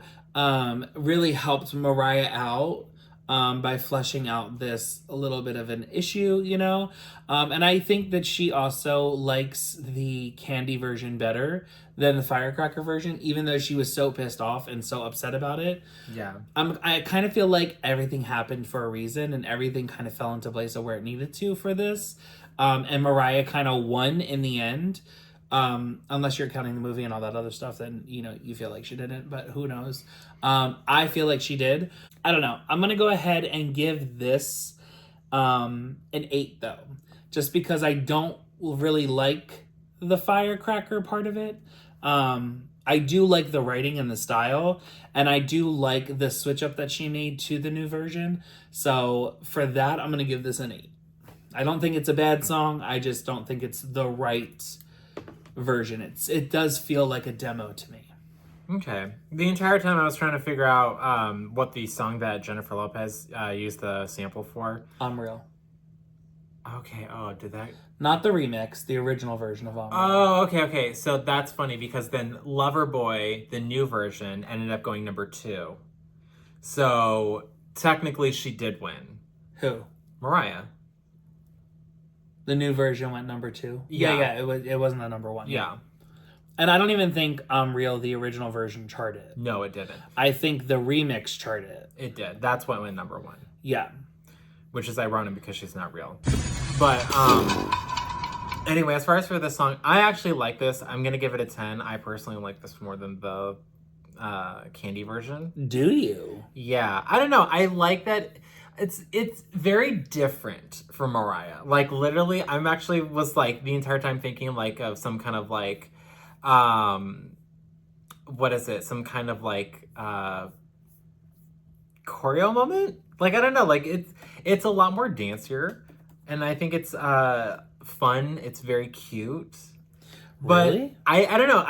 really helped Mariah out by fleshing out this a little bit of an issue, you know? And I think that she also likes the Candy version better than the Firecracker version, even though she was so pissed off and so upset about it. Yeah. I kind of feel like everything happened for a reason and everything kind of fell into place of where it needed to for this. And Mariah kind of won in the end. Unless you're counting the movie and all that other stuff, then, you know, you feel like she didn't, but who knows? I feel like she did. I don't know. I'm going to go ahead and give this an 8, though. Just because I don't really like the Firecracker part of it. I do like the writing and the style, and I do like the switch up that she made to the new version. So for that, I'm going to give this an 8. I don't think it's a bad song. I just don't think it's the right version. It does feel like a demo to me. Okay. The entire time I was trying to figure out what the song that Jennifer Lopez used the sample for. M.E.L.O.D.I. Okay. Oh, did that? Not the remix, the original version of M.E.L.O.D.I. Oh, okay. So that's funny because then Loverboy, the new version, ended up going number 2. So technically she did win. Who? Mariah. The new version went number 2. Yeah. It wasn't the number 1. Yeah. And I don't even think Real, the original version, charted. No, it didn't. I think the remix charted. It did. That's what went number 1. Yeah. Which is ironic because she's not real. But anyway, as far as for this song, I actually like this. I'm gonna give it a 10. I personally like this more than the Candy version. Do you? Yeah. I don't know. I like that. It's very different from Mariah. Like literally, I'm actually was like the entire time thinking like of some kind of like what is it? Some kind of like choreo moment? Like I don't know, like it's a lot more dancier and I think it's fun. It's very cute. But really? I don't know.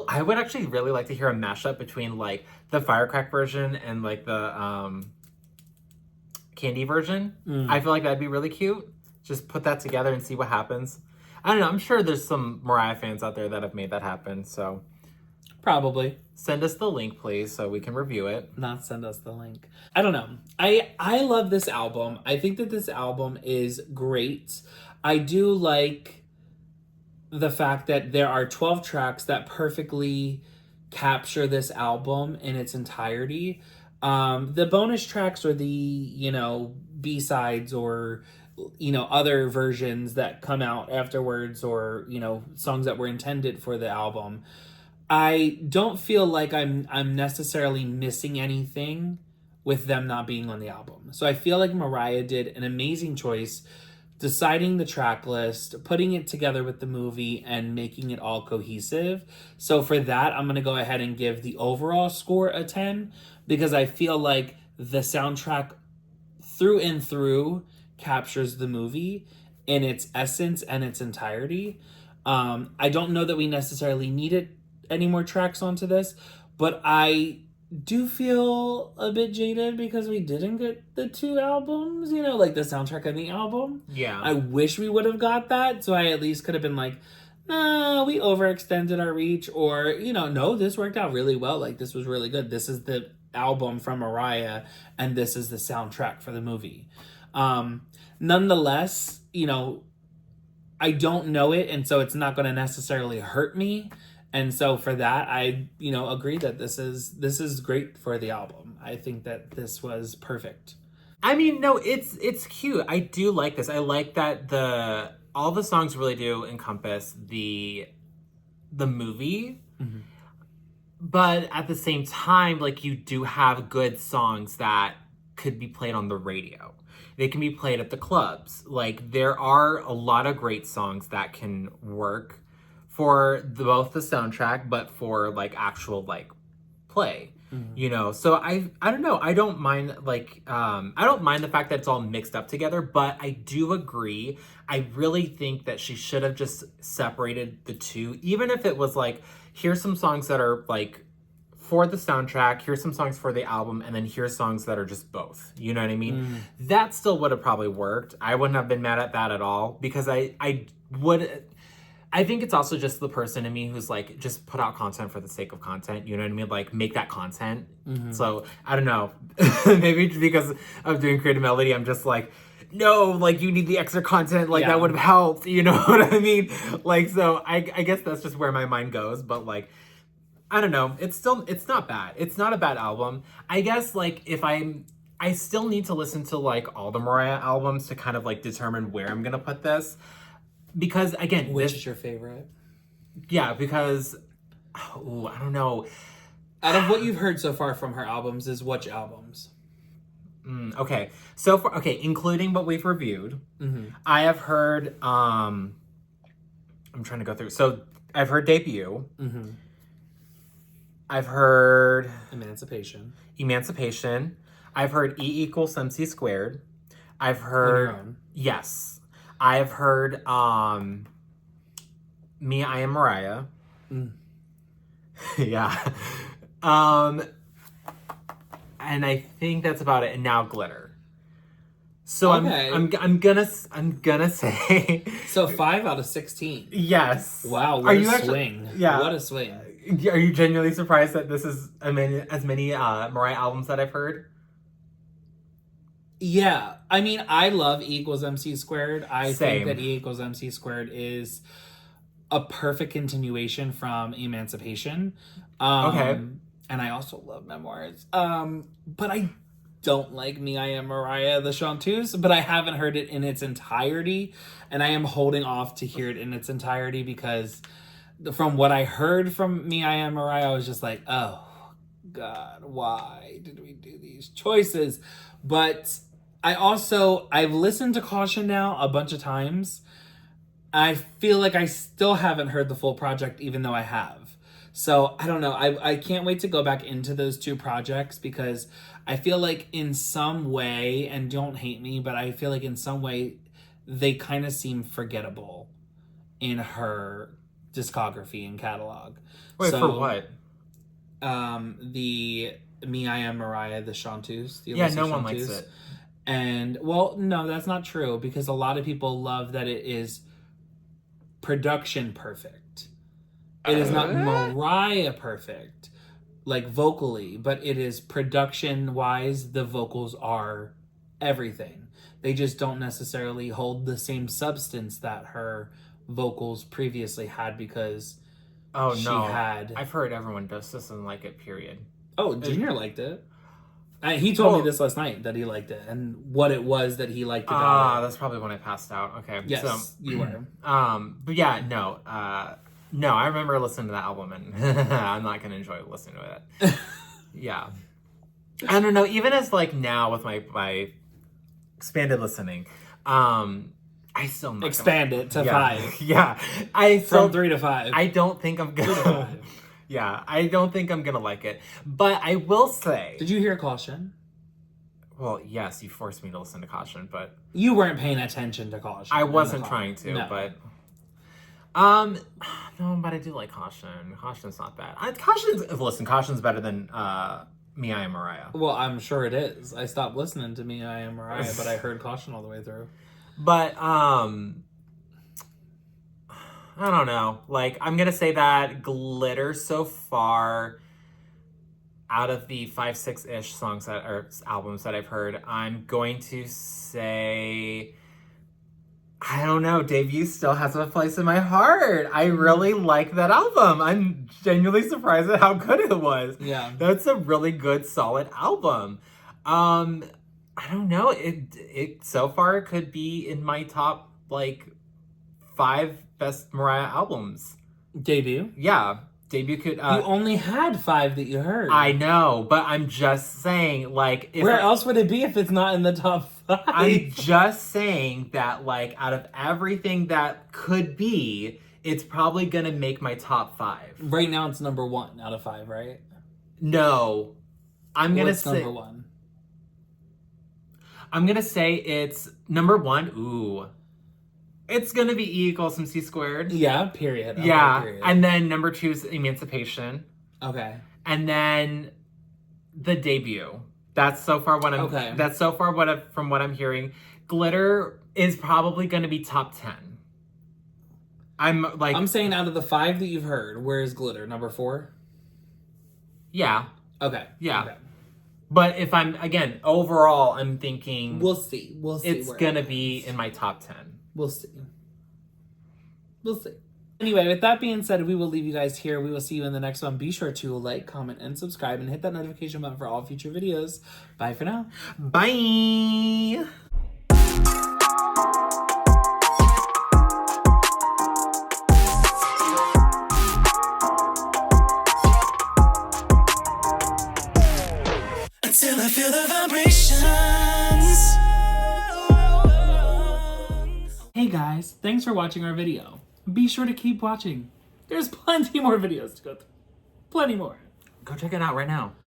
I would actually really like to hear a mashup between like the Firecrack version and like the Candy version. I feel like that'd be really cute. Just put that together and see what happens. I don't know. I'm sure there's some Mariah fans out there that have made that happen. So probably send us the link, please, so we can review it. Not send us the link. I don't know. I love this album. I think that this album is great. I do like the fact that there are 12 tracks that perfectly capture this album in its entirety. The bonus tracks or the, you know, B-sides or, you know, other versions that come out afterwards or, you know, songs that were intended for the album. I don't feel like I'm necessarily missing anything with them not being on the album. So I feel like Mariah did an amazing choice deciding the track list, putting it together with the movie, and making it all cohesive. So for that, I'm going to go ahead and give the overall score a 10 because I feel like the soundtrack through and through captures the movie in its essence and its entirety. I don't know that we necessarily needed any more tracks onto this, but I do feel a bit jaded because we didn't get the 2 albums, you know, like the soundtrack and the album. Yeah. I wish we would have got that, so I at least could have been like, nah, we overextended our reach, or, you know, no, this worked out really well, like this was really good. This is the album from Mariah, and this is the soundtrack for the movie. Nonetheless, you know, I don't know it, and so it's not going to necessarily hurt me. And so for that, I, you know, agree that this is great for the album. I think that this was perfect. I mean, no, it's cute. I do like this. I like that all the songs really do encompass the movie. Mm-hmm. But at the same time, like you do have good songs that could be played on the radio. They can be played at the clubs. Like there are a lot of great songs that can work for both the soundtrack, but for like actual like play, you know? So I don't know. I don't mind like, I don't mind the fact that it's all mixed up together, but I do agree. I really think that she should have just separated the 2, even if it was like, here's some songs that are like for the soundtrack, here's some songs for the album, and then here's songs that are just both. You know what I mean? That still would have probably worked. I wouldn't have been mad at that at all because I would... I think it's also just the person in me who's like, just put out content for the sake of content. You know what I mean? Like, make that content. So, I don't know. Maybe because of doing Creative Melody, I'm just like, no, like, you need the extra content. Like, that would have helped. You know what I mean? Like, so I guess that's just where my mind goes. But, like, I don't know. It's not bad. It's not a bad album. I guess, like, I still need to listen to, like, all the Mariah albums to kind of, like, determine where I'm going to put this. Because, again... Which is your favorite? Yeah, because... Oh, I don't know. Out of what you've heard so far from her albums is which albums? Okay. So far... Okay, including what we've reviewed, I have heard... I'm trying to go through... So, I've heard Debut. I've heard... Emancipation. I've heard E equals MC squared. I've heard... On your own. Yes. I've heard Me, I Am Mariah. Yeah. And I think that's about it. And now Glitter. So Okay. I'm gonna say So 5 out of 16. yes. Wow, what Are a you actually- swing. Yeah. What a swing. Are you genuinely surprised that this is as many Mariah albums that I've heard? Yeah. I mean, I love E equals MC squared. I Same. think that E equals MC squared is a perfect continuation from Emancipation. Okay. And I also love Memoirs. But I don't like Me, I Am Mariah, the chanteuse, but I haven't heard it in its entirety. And I am holding off to hear it in its entirety because from what I heard from Me, I Am Mariah, I was just like, oh, God, why did we do these choices? But I've listened to Caution now a bunch of times. I feel like I still haven't heard the full project, even though I have. So I don't know. I can't wait to go back into those two projects because I feel like in some way, and don't hate me, but I feel like in some way they kind of seem forgettable in her discography and catalog. Wait, for what? The Me, I Am Mariah, the chanteuse. The Yeah, no illicit one likes chanteuse. it. And, well, no, that's not true because a lot of people love that it is production perfect. It is not Mariah perfect, like vocally, but it is production-wise, the vocals are everything. They just don't necessarily hold the same substance that her vocals previously had because she had... I've heard everyone doesn't like it, period. Oh, Junior liked it. He told me this last night that he liked it and what it was that he liked about it. That's probably when I passed out. Okay. Yes, so, you were. But yeah, no. No, I remember listening to that album and I'm not going to enjoy listening to it. Yeah. I don't know. Even as like now with my expanded listening, I still not Expand it to 5. Yeah. From 3 to 5. I don't think I'm going to. Yeah, I don't think I'm going to like it. But I will say... Did you hear Caution? Well, yes, you forced me to listen to Caution, but... You weren't paying attention to Caution. I wasn't trying to, no. but... No, but I do like Caution. Caution's not bad. Caution's better than Me, I Am Mariah. Well, I'm sure it is. I stopped listening to Me, I Am Mariah, but I heard Caution all the way through. But, I don't know. Like, I'm gonna say that Glitter so far, out of the 5-6-ish songs or albums that I've heard, I'm going to say, I don't know, Debut still has a place in my heart. I really like that album. I'm genuinely surprised at how good it was. Yeah. That's a really good, solid album. I don't know. It so far could be in my top, like, 5 best Mariah albums. Debut? Yeah. Debut could... you only had 5 that you heard. I know, but I'm just saying, like... Where else would it be if it's not in the top 5? I'm just saying that, like, out of everything that could be, it's probably gonna make my top 5. Right now it's number 1 out of 5, right? No. I'm gonna say... number 1? I'm gonna say it's number 1. Ooh. It's gonna be E equals MC squared. Yeah, period. Okay, yeah. period. And then number 2 is Emancipation. Okay. And then the Debut. That's so far what I'm. Okay. That's so far from what I'm hearing. Glitter is probably gonna be top 10. I'm saying out of the 5 that you've heard, where is Glitter? Number 4? Yeah. Okay. Yeah. Okay. But if overall, I'm thinking... We'll see. It's gonna be in my top 10. We'll see. We'll see. Anyway, with that being said, we will leave you guys here. We will see you in the next one. Be sure to like, comment, and subscribe, and hit that notification button for all future videos. Bye for now. Bye! Until I feel the vibrations. Hey guys, thanks for watching our video. Be sure to keep watching. There's plenty more videos to go through. Plenty more. Go check it out right now.